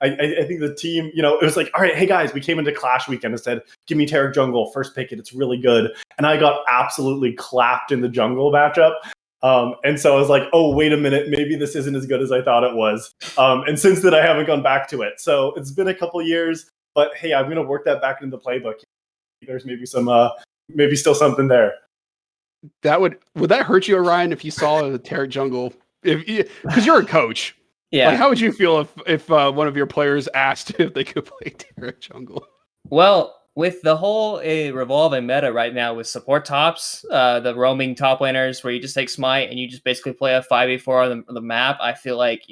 I think the team, it was like, all right, hey guys, we came into Clash weekend and said, give me Taric Jungle, first pick it, it's really good. And I got absolutely clapped in the jungle matchup. And so I was like, oh, wait a minute, maybe this isn't as good as I thought it was. And since then, I haven't gone back to it. So it's been a couple years, but hey, I'm going to work that back into the playbook. There's maybe maybe still something there. Would that hurt you, Orion, if you saw the Taric Jungle? Because you're a coach. Yeah. Like, how would you feel if one of your players asked if they could play Taric Jungle? Well, with the whole revolving meta right now with support tops, the roaming top laners where you just take Smite and you just basically play a 5v4 on the map, I feel like,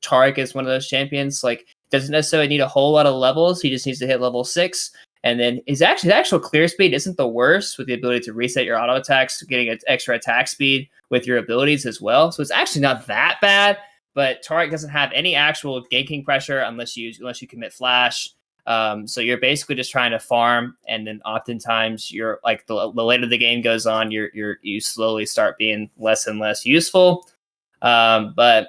Taric is one of those champions. Like, doesn't necessarily need a whole lot of levels. He just needs to hit level 6. And then his actual clear speed isn't the worst, with the ability to reset your auto attacks, getting an extra attack speed with your abilities as well. So it's actually not that bad. But Taric doesn't have any actual ganking pressure unless you commit flash. So you're basically just trying to farm, and then oftentimes you're like the later the game goes on, you slowly start being less and less useful. But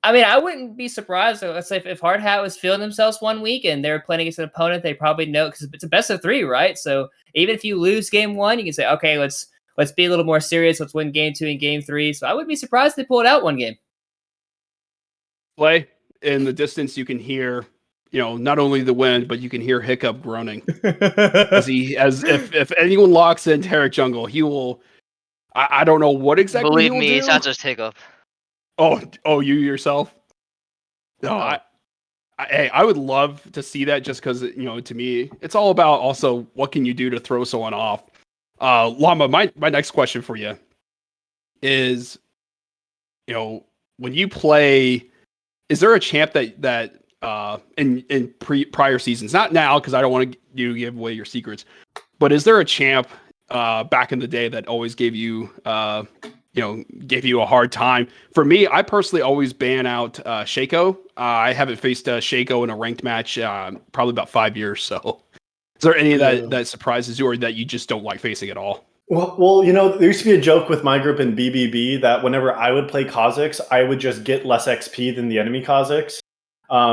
I mean, I wouldn't be surprised. Let's say if Hard Hat was feeling themselves one week and they were playing against an opponent, they probably know, because it's a best of 3, right? So even if you lose game 1, you can say, okay, let's be a little more serious. Let's win game 2 and game 3. So I wouldn't be surprised if they pull it out one game. Play in the distance, you can hear, not only the wind, but you can hear Hiccup groaning. If anyone locks in Taric Jungle, he will. I don't know what exactly. Believe me, it's not just Hiccup. Oh, you yourself? No, I would love to see that, just because to me, it's all about also what can you do to throw someone off. Llama, my next question for you is, when you play. Is there a champ that in prior seasons, not now because I don't want you to give away your secrets, but is there a champ back in the day that always gave you gave you a hard time? For me, I personally always ban out Shaco. I haven't faced Shaco in a ranked match probably about 5 years. So, is there any that surprises you, or that you just don't like facing at all? Well, there used to be a joke with my group in BBB that whenever I would play Kazakhs, I would just get less XP than the enemy Kazakhs.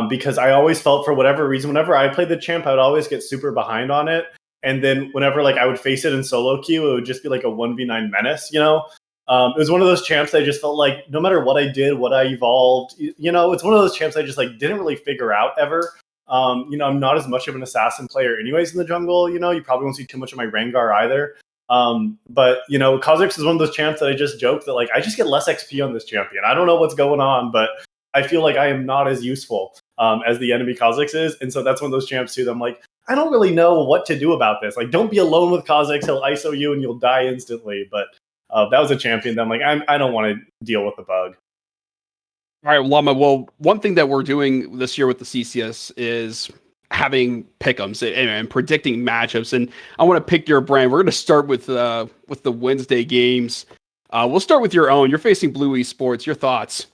Because I always felt, for whatever reason, whenever I played the champ, I would always get super behind on it. And then whenever like I would face it in solo queue, it would just be like a 1v9 menace, It was one of those champs that I just felt like no matter what I did, what I evolved, it's one of those champs I just like didn't really figure out ever. I'm not as much of an assassin player anyways in the jungle, you probably won't see too much of my Rengar either. But Kha'Zix is one of those champs that I just joke that like I just get less XP on this champion. I don't know what's going on, but I feel like I am not as useful as the enemy Kha'Zix is, and so that's one of those champs too that I'm like, I don't really know what to do about this. Like, don't be alone with Kha'Zix; he'll ISO you and you'll die instantly. But that was a champion that I'm like, I don't want to deal with the bug. All right, Llama. Well, one thing that we're doing this year with the CCS is having pick'ems and predicting matchups. And I want to pick your brain. We're going to start with the Wednesday games. We'll start with your own. You're facing Blue Esports. Your thoughts?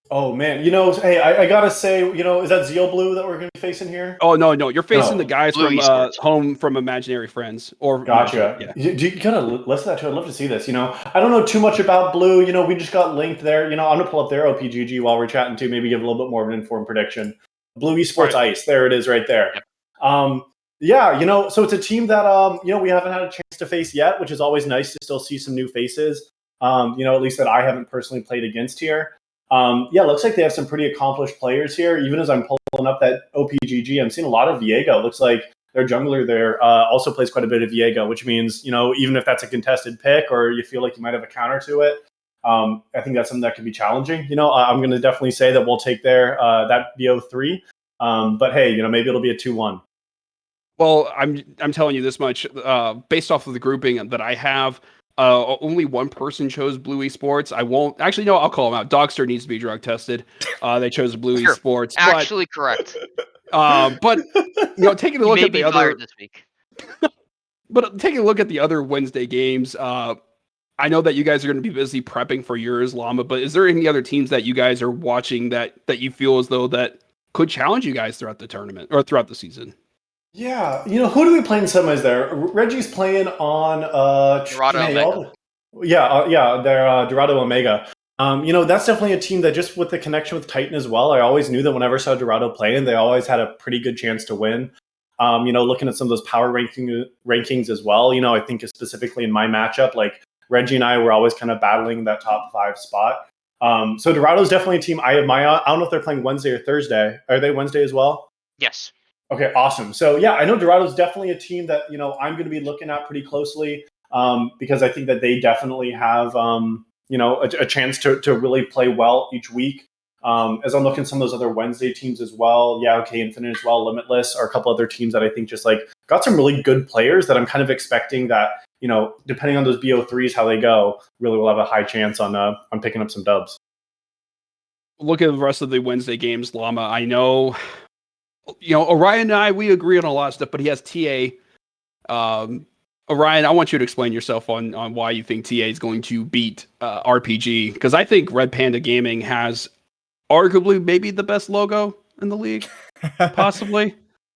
Oh man, hey, I gotta say, is that Zeal Blue that we're gonna be facing here? Oh no, you're facing No. the guys Blue from Esports. Home from Imaginary Friends. Or Gotcha. Yeah. You gotta listen to that too. I'd love to see this. I don't know too much about Blue. We just got linked there. I'm gonna pull up their OPGG while we're chatting too. Maybe give a little bit more of an informed prediction. Blue Esports Right. Ice. There it is, right there. Yep. Yeah. So it's a team that we haven't had a chance to face yet, which is always nice to still see some new faces. At least that I haven't personally played against here. Yeah, looks like they have some pretty accomplished players here. Even as I'm pulling up that OPGG, I'm seeing a lot of Viego. Looks like their jungler there also plays quite a bit of Viego, which means, even if that's a contested pick or you feel like you might have a counter to it, I think that's something that could be challenging. I'm going to definitely say that we'll take that BO3. But hey, maybe it'll be a 2-1. Well, I'm telling you this much. Based off of the grouping that I have, only one person chose Blue Esports. I won't actually. No, I'll call them out. Dogster needs to be drug tested. They chose Blue Sure. Esports, Actually, correct. but taking a You look may at the be other, fired this week. but taking a look at the other Wednesday games. I know that you guys are going to be busy prepping for yours, Llama. But is there any other teams that you guys are watching that you feel as though that could challenge you guys throughout the tournament or throughout the season? Yeah, who do we play in semis there? Reggie's playing on Dorado Omega. they're Dorado Omega. That's definitely a team that just with the connection with Titan as well. I always knew that whenever I saw Dorado playing, they always had a pretty good chance to win. Looking at some of those power rankings as well. I think specifically in my matchup, like Reggie and I were always kind of battling that top 5 spot. So Dorado's definitely a team I admire. I don't know if they're playing Wednesday or Thursday. Are they Wednesday as well? Yes. Okay, awesome. So yeah, I know Dorado's definitely a team that I'm going to be looking at pretty closely because I think that they definitely have a chance to really play well each week. As I'm looking at some of those other Wednesday teams as well, yeah, okay, Infinite as well, Limitless are a couple other teams that I think just like got some really good players that I'm kind of expecting that depending on those BO3s how they go, really will have a high chance on picking up some dubs. Look at the rest of the Wednesday games, Llama. I know. Orion and I, we agree on a lot of stuff, but he has TA. Orion, I want you to explain yourself on why you think TA is going to beat RPG, because I think Red Panda Gaming has arguably maybe the best logo in the league, possibly.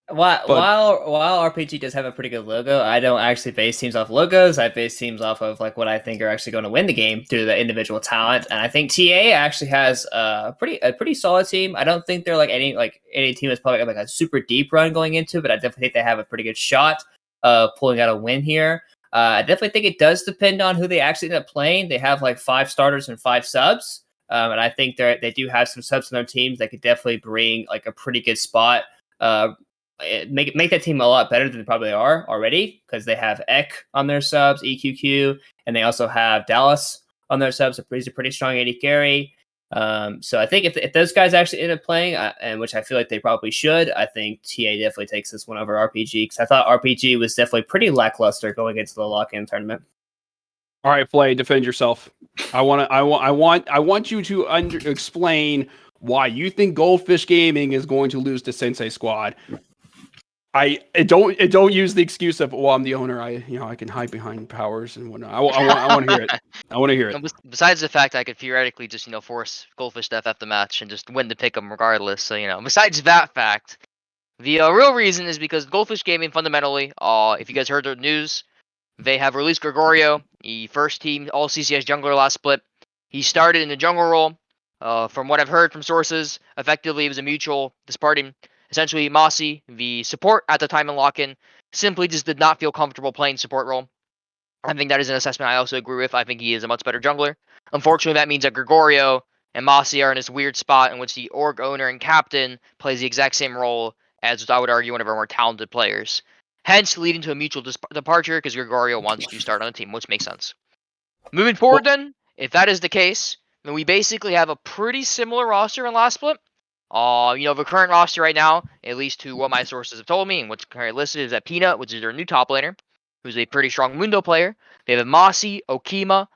While RPG does have a pretty good logo, I don't actually base teams off logos. I base teams off of like what I think are actually going to win the game through the individual talent. And I think TA actually has a pretty solid team. I don't think they're like any team that's probably like a super deep run going into, but I definitely think they have a pretty good shot of pulling out a win here. I definitely think it does depend on who they actually end up playing. They have like 5 starters and 5 subs, and I think they do have some subs in their teams that could definitely bring like a pretty good spot. Make that team a lot better than they probably are already because they have Ek on their subs, EQQ, and they also have Dallas on their subs. So he's a pretty strong AD carry. So I think if those guys actually end up playing, and which I feel like they probably should, I think TA definitely takes this one over RPG because I thought RPG was definitely pretty lackluster going into the lock-in tournament. All right, Flay, defend yourself. I want you to explain why you think Goldfish Gaming is going to lose to Sensei Squad. I don't use the excuse of, well, I'm the owner. I can hide behind powers and whatnot. I want to hear it. I want to hear it. Besides the fact I could theoretically just force Goldfish to FF the match and just win the pick'em regardless. So besides that fact, the real reason is because Goldfish Gaming fundamentally, if you guys heard the news, they have released Gregorio, the first team all CCS jungler last split. He started in the jungle role. From what I've heard from sources, effectively it was a mutual disparting. Essentially, Mossy, the support at the time in lock-in, simply just did not feel comfortable playing support role. I think that is an assessment I also agree with. I think he is a much better jungler. Unfortunately, that means that Gregorio and Mossy are in this weird spot in which the org owner and captain plays the exact same role as I would argue one of our more talented players. Hence, leading to a mutual departure because Gregorio wants to start on the team, which makes sense. Moving forward, then, if that is the case, then we basically have a pretty similar roster in last split. The current roster right now, at least to what my sources have told me and what's currently listed, is that Peanut, which is their new top laner, who's a pretty strong Mundo player. They have Mossy, Okima,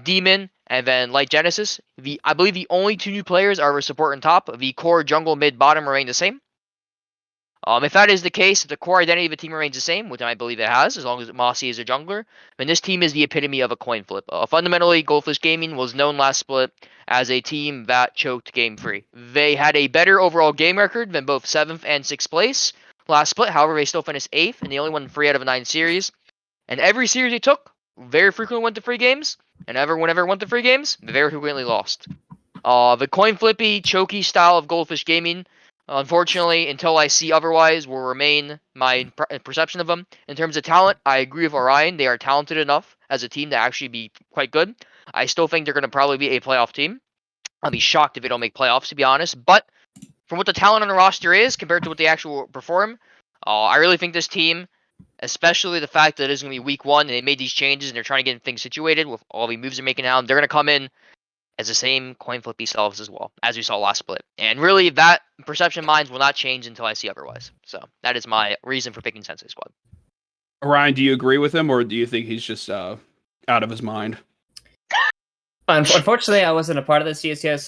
Demon, and then Light Genesis. I believe the only two new players are support and top. The core jungle, mid, bottom remain the same. If that is the case, if the core identity of the team remains the same, which I believe it has, as long as Mossy is a jungler, then this team is the epitome of a coin flip. Fundamentally, Goldfish Gaming was known last split as a team that choked game 3. They had a better overall game record than both 7th and 6th place last split. However, they still finished 8th, and they only won 3 out of 9 series. And every series they took, very frequently went to free games, and whenever it went to free games, they very frequently lost. The coin flippy, choky style of Goldfish Gaming, unfortunately, until I see otherwise, will remain my perception of them. In terms of talent, I agree with Orion. They are talented enough as a team to actually be quite good. I still think they're going to probably be a playoff team. I'll be shocked if they don't make playoffs, to be honest. But from what the talent on the roster is compared to what they actually perform, I really think this team, especially the fact that it is going to be week 1 and they made these changes and they're trying to get things situated with all the moves they're making now, they're going to come in as the same coin flippy selves as well, as we saw last split. And really, that perception of mine will not change until I see otherwise. So that is my reason for picking Sensei Squad. Ryan, do you agree with him, or do you think he's just out of his mind? Unfortunately, I wasn't a part of the CSS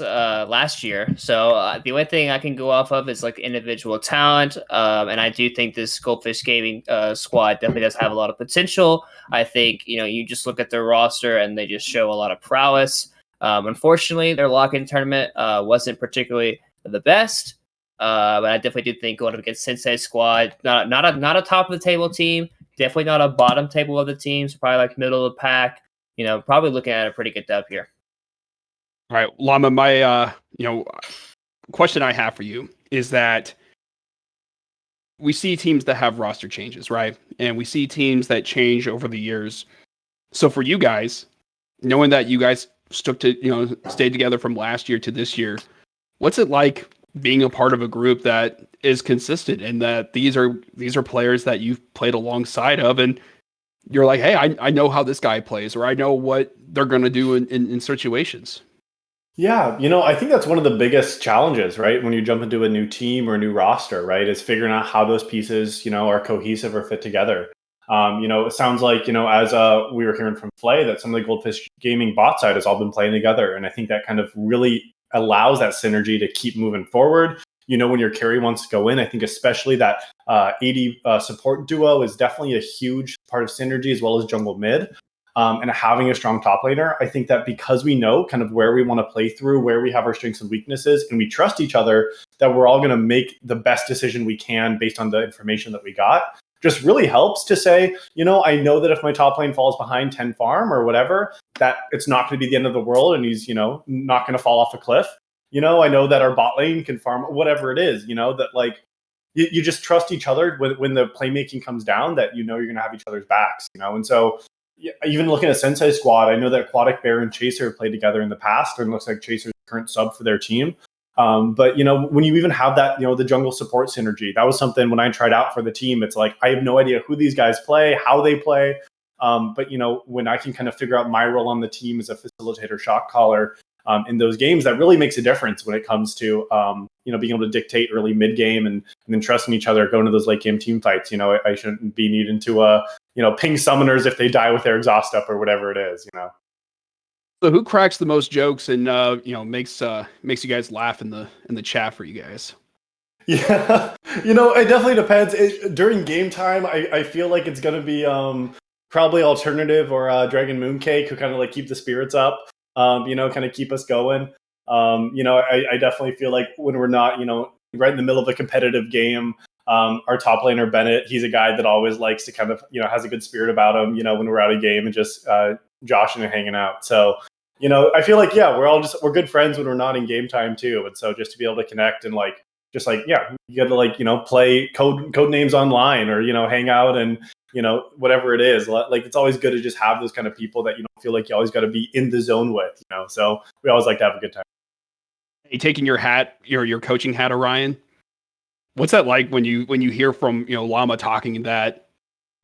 last year, so the only thing I can go off of is like individual talent, and I do think this Goldfish Gaming squad definitely does have a lot of potential. I think you just look at their roster and they just show a lot of prowess. Unfortunately, their lock-in tournament wasn't particularly the best, but I definitely do think going up against Sensei Squad, not a top of the table team, definitely not a bottom table of the teams, probably like middle of the pack. Probably looking at a pretty good dub here. All right, Llama, my question I have for you is that we see teams that have roster changes, right? And we see teams that change over the years. So for you guys, knowing that you guys stayed together from last year to this year, what's it like being a part of a group that is consistent and that these are players that you've played alongside of, and you're like, hey, I know how this guy plays, or I know what they're going to do in situations? Yeah, I think that's one of the biggest challenges, right? When you jump into a new team or a new roster, right? Is figuring out how those pieces, are cohesive or fit together. It sounds like, as we were hearing from Flay, that some of the Goldfish Gaming bot side has all been playing together. And I think that kind of really allows that synergy to keep moving forward. When your carry wants to go in, I think especially that AD support duo is definitely a huge part of synergy, as well as jungle mid. And having a strong top laner, I think that because we know kind of where we want to play through, where we have our strengths and weaknesses, and we trust each other, that we're all going to make the best decision we can based on the information that we got, just really helps to say, I know that if my top lane falls behind 10 farm or whatever, that it's not going to be the end of the world and he's, not going to fall off a cliff. I know that our bot lane can farm whatever it is, that like, you just trust each other when the playmaking comes down, that you're going to have each other's backs, and so even looking at Sensei Squad, I know that Aquatic Bear and Chaser played together in the past, and it looks like Chaser's the current sub for their team. But when you even have that, the jungle support synergy, that was something when I tried out for the team. It's like I have no idea who these guys play, how they play. But when I can kind of figure out my role on the team as a facilitator, shot caller in those games, that really makes a difference when it comes to being able to dictate early mid game and then trusting each other, going to those late game team fights. I shouldn't be needing to ping summoners if they die with their exhaust up or whatever it is. So who cracks the most jokes and makes you guys laugh in the chat for you guys? Yeah, it definitely depends. During game time, I feel like it's gonna be probably Alternative or Dragon Mooncake, who kind of like keep the spirits up, kind of keep us going. I definitely feel like when we're not, right in the middle of a competitive game, Our top laner Bennett, he's a guy that always likes to kind of, has a good spirit about him, when we're out of game and just joshing and hanging out. So, I feel like, we're good friends when we're not in game time too. And so just to be able to connect and you got to play code names online or, hang out and, whatever it is, like it's always good to just have those kind of people that you don't feel like you always got to be in the zone with, so we always like to have a good time. Hey, taking your hat, your coaching hat, Orion, what's that like when you hear from, Llama talking that,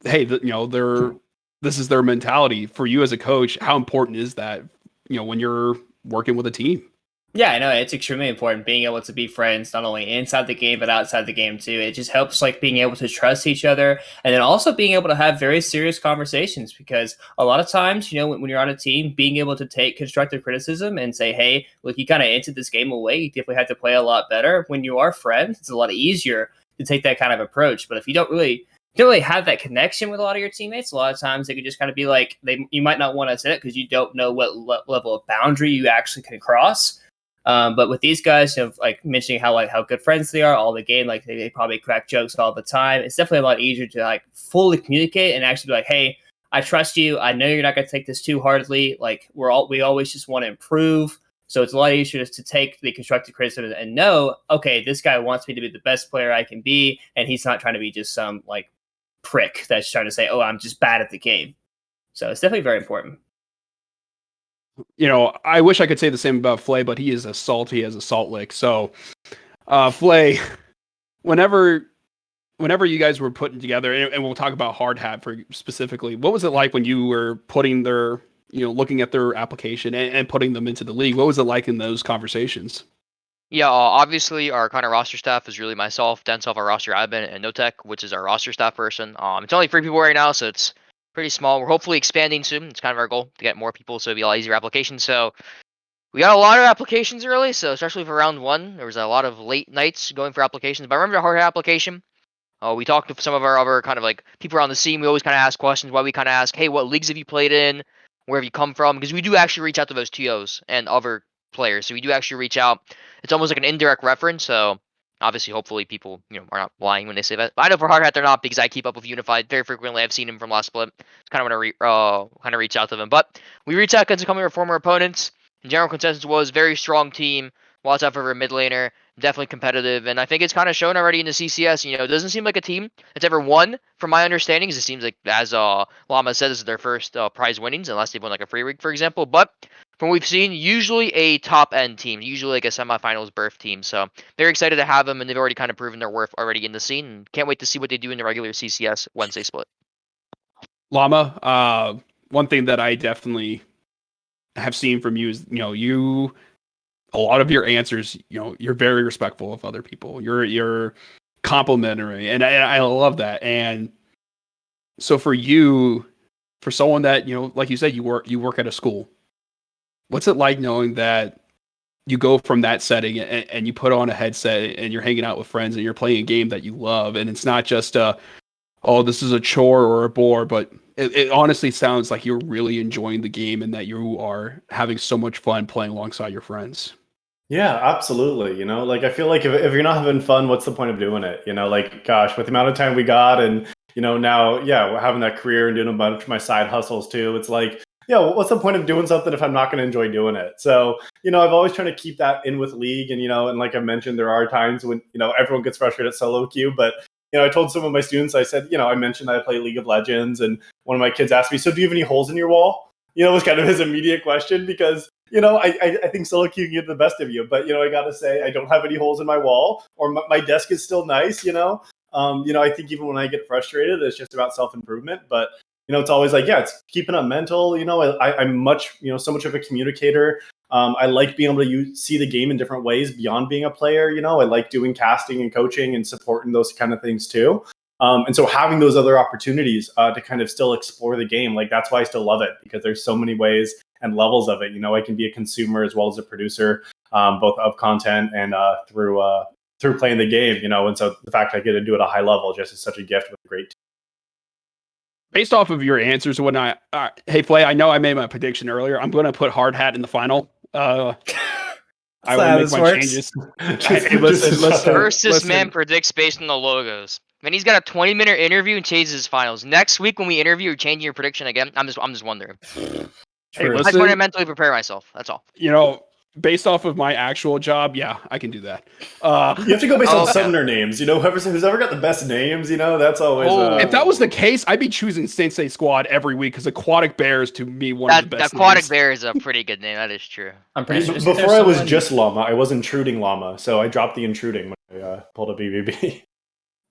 hey, this is their mentality for you as a coach? How important is that, when you're working with a team? Yeah, I know it's extremely important being able to be friends not only inside the game but outside the game too. It just helps being able to trust each other and then also being able to have very serious conversations because a lot of times, when you're on a team, being able to take constructive criticism and say, hey, look, you kind of entered this game away. You definitely have to play a lot better. When you are friends, it's a lot easier to take that kind of approach. But if you don't really have that connection with a lot of your teammates, a lot of times they could just kind of be like, you might not want to say it because you don't know what level of boundary you actually can cross. But with these guys, mentioning how good friends they are all the game, they probably crack jokes all the time. It's definitely a lot easier to fully communicate and actually be like, hey, I trust you. I know you're not going to take this too hardly. We always just want to improve. So it's a lot easier to take the constructive criticism and know, okay, this guy wants me to be the best player I can be, and he's not trying to be just some prick that's trying to say, oh, I'm just bad at the game. So it's definitely very important. I wish I could say the same about Flay, but he is as salty as a salt lick. So, Flay, whenever you guys were putting together, and we'll talk about Hard Hat for specifically, what was it like when you were putting their, looking at their application and putting them into the league? What was it like in those conversations? Yeah, obviously our kind of roster staff is really myself, Denself, our roster admin, and Notek, which is our roster staff person. It's only 3 people right now, so it's pretty small. We're hopefully expanding soon. It's kind of our goal to get more people, so it'll be a lot easier applications. So we got a lot of applications early, so especially for round 1, there was a lot of late nights going for applications. But I remember the hard hat application. We talked to some of our other kind of people around the scene. We always kind of ask questions. Why we kind of ask, hey, what leagues have you played in? Where have you come from? Because we do actually reach out to those TOs and other players. So we do actually reach out. It's almost like an indirect reference. So obviously, hopefully, people are not lying when they say that. But I know for Hard Hat they're not because I keep up with Unified very frequently. I've seen him from last split. It's kind of when I kind of reach out to them. But we reach out to some of our former opponents. The general consensus was very strong team. Watch out for a mid laner. Definitely competitive, and I think it's kind of shown already in the CCS. It doesn't seem like a team that's ever won, from my understanding. It seems like, as Llama said, this is their first prize winnings, unless they've won a free rig, for example. But from what we've seen, usually a top end team, usually a semifinals berth team. So very excited to have them, and they've already kind of proven their worth already in the scene. And can't wait to see what they do in the regular CCS Wednesday split. Llama, one thing that I definitely have seen from you is, a lot of your answers, you're very respectful of other people. You're complimentary, and I love that. And so for you, for someone that, like you said, you work at a school, what's it like knowing that you go from that setting and you put on a headset and you're hanging out with friends and you're playing a game that you love, and it's not just oh, this is a chore or a bore, but it honestly sounds like you're really enjoying the game and that you are having so much fun playing alongside your friends. Yeah, absolutely. I feel like if you're not having fun, what's the point of doing it? Gosh, with the amount of time we got and, now, we're having that career and doing a bunch of my side hustles too. It's like, what's the point of doing something if I'm not going to enjoy doing it? So, I've always tried to keep that in with League. And, and like I mentioned, there are times when, everyone gets frustrated at solo queue. But, I told some of my students, I said, I mentioned that I play League of Legends. And one of my kids asked me, so do you have any holes in your wall? Was kind of his immediate question because, I think solo queue can get the best of you, but I gotta say I don't have any holes in my wall, or my desk is still nice. I think even when I get frustrated, it's just about self improvement. But it's always it's keeping up mental. I'm much so much of a communicator. I like being able to see the game in different ways beyond being a player. I like doing casting and coaching and supporting those kind of things too. And so having those other opportunities to kind of still explore the game, that's why I still love it, because there's so many ways and levels of it. I can be a consumer as well as a producer, both of content and through playing the game. And so the fact I get to do it at a high level just is such a gift with a great team. Based off of your answers and whatnot, hey Flay, I know I made my prediction earlier. I'm going to put Hard Hat in the final. I I will make my changes. Hey, listen. Versus man predicts based on the logos. Man, he's got a 20-minute interview and changes his finals. Next week when we interview, you're changing your prediction again. I'm just wondering. Hey, I just want to mentally prepare myself. That's all. Based off of my actual job, yeah, I can do that. You have to go based on summoner names. Who's ever got the best names, that's always. If that was the case, I'd be choosing Sensei Squad every week because Aquatic Bear is to me one of the best. Aquatic Bear is a pretty good name. That is true. I'm pretty sure. Before I was just Llama, I was intruding Llama, so I dropped the intruding when I pulled a BBB.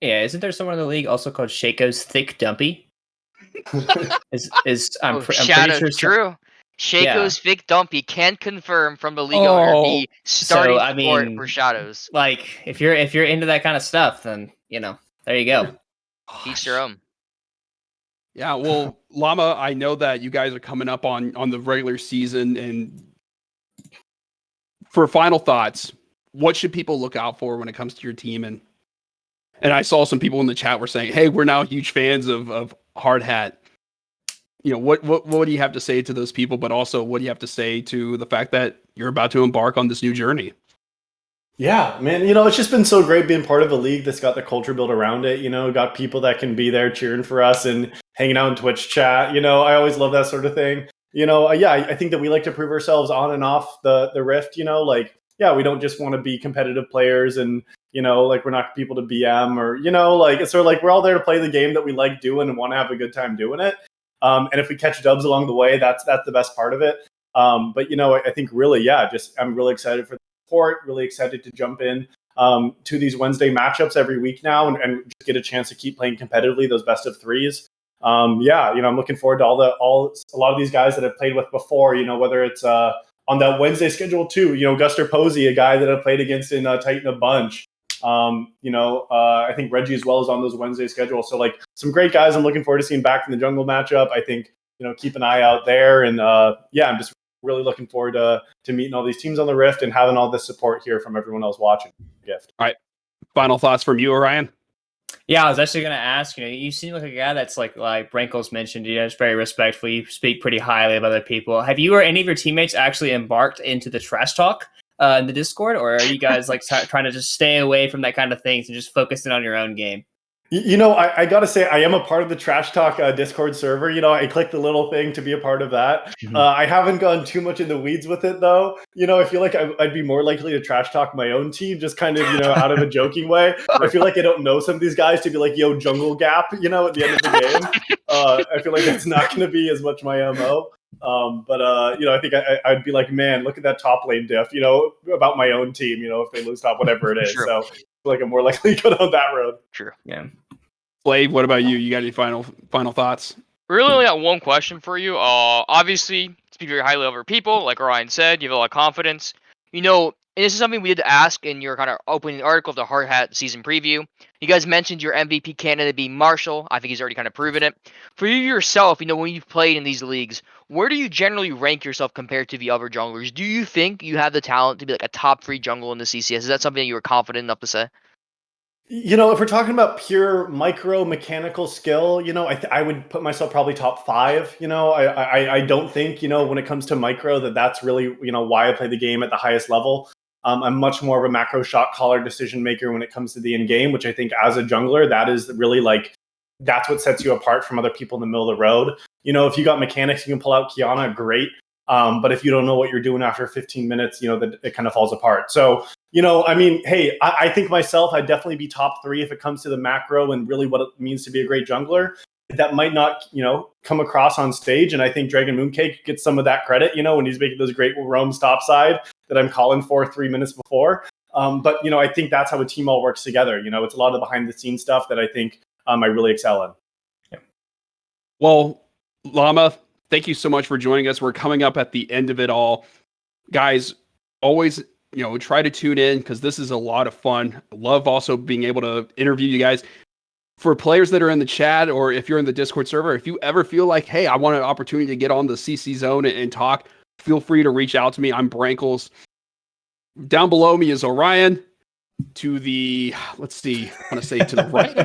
Yeah, isn't there someone in the league also called Shaco's Thick Dumpy? I'm pretty sure. True. Shaco's Thick Dumpy can confirm from the league owner the starting support for Shadows. Like, if you're into that kind of stuff, then there you go. Each their own. Yeah, well, Llama, I know that you guys are coming up on the regular season, and for final thoughts, what should people look out for when it comes to your team? And I saw some people in the chat were saying, "Hey, we're now huge fans of Hard Hat." What do you have to say to those people? But also, what do you have to say to the fact that you're about to embark on this new journey? Yeah, man, it's just been so great being part of a league that's got the culture built around it, got people that can be there cheering for us and hanging out in Twitch chat. I always love that sort of thing. I think that we like to prove ourselves on and off the Rift, we don't just want to be competitive players and, we're not people to BM or, it's sort of like we're all there to play the game that we like doing and want to have a good time doing it. And if we catch dubs along the way, that's the best part of it. But I think really, I'm really excited for the support, really excited to jump in to these Wednesday matchups every week now and just get a chance to keep playing competitively those best of threes. I'm looking forward to a lot of these guys that I've played with before, whether it's on that Wednesday schedule too, Guster Posey, a guy that I've played against in Titan a bunch. I think Reggie as well is on those Wednesday schedules. So some great guys I'm looking forward to seeing back from the jungle matchup. I think, keep an eye out there. And I'm just really looking forward to meeting all these teams on the Rift and having all this support here from everyone else watching. Gift. All right. Final thoughts from you, Orion? Yeah, I was actually going to ask, you seem like a guy that's like Brankles mentioned, it's very respectful. You speak pretty highly of other people. Have you or any of your teammates actually embarked into the trash talk in the Discord, or are you guys trying to just stay away from that kind of things and just focus in on your own game? I got to say, I am a part of the Trash Talk Discord server. I clicked the little thing to be a part of that. Mm-hmm. I haven't gone too much in the weeds with it, though. I feel like I'd be more likely to trash talk my own team, just kind of, out of a joking way. I feel like I don't know some of these guys to be like, yo, jungle gap, at the end of the game. I feel like that's not going to be as much my MO. I think I'd be like, man, look at that top lane diff, about my own team, if they lose top, whatever it is. Sure. So I feel like I'm more likely to go down that road. Sure. Yeah. Blade, what about you? You got any final thoughts? Really only got one question for you. Obviously, speak very highly of our people. Like Ryan said, you have a lot of confidence. And this is something we did ask in your kind of opening article of the Hard Hat season preview. You guys mentioned your MVP candidate being Marshall. I think he's already kind of proven it. For you yourself, when you've played in these leagues, where do you generally rank yourself compared to the other junglers? Do you think you have the talent to be like a top 3 jungle in the CCS? Is that something that you were confident enough to say? If we're talking about pure micro mechanical skill, I would put myself probably top 5. I don't think, when it comes to micro, that's really, why I play the game at the highest level. I'm much more of a macro shot caller decision maker when it comes to the end game, which I think as a jungler, that is really that's what sets you apart from other people in the middle of the road. If you got mechanics, you can pull out Kiana, great. But if you don't know what you're doing after 15 minutes, that it kind of falls apart. So, hey, I think myself, I'd definitely be top 3 if it comes to the macro and really what it means to be a great jungler. That might not, come across on stage. And I think Dragon Mooncake gets some of that credit, when he's making those great roams topside that I'm calling for 3 minutes before. But I think that's how a team all works together. It's a lot of the behind the scenes stuff that I think I really excel in. Yeah. Well, Llama, thank you so much for joining us. We're coming up at the end of it all. Guys, always, try to tune in because this is a lot of fun. Love also being able to interview you guys. For players that are in the chat or if you're in the Discord server, if you ever feel like, hey, I want an opportunity to get on the CC zone and talk, feel free to reach out to me. I'm Brankles. Down below me is Orion. To the, let's see, I want to say to the right,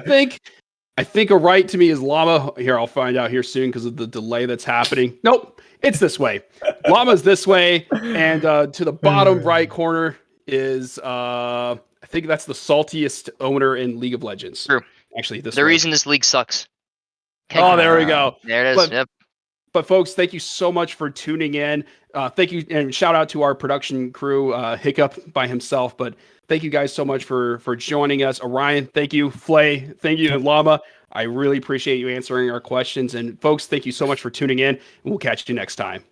I think a right to me is Llama. Here, I'll find out here soon because of the delay that's happening. Nope, it's this way. Llama's this way. And to the bottom right corner is I think that's the saltiest owner in League of Legends. True. Actually, The reason this league sucks. Oh, there we go. There it is. But, Yep. but folks, thank you so much for tuning in. Thank you, and shout out to our production crew, Hiccup by himself. But thank you guys so much for joining us. Orion, thank you. Flay, thank you. And Llama, I really appreciate you answering our questions. And folks, thank you so much for tuning in. And we'll catch you next time.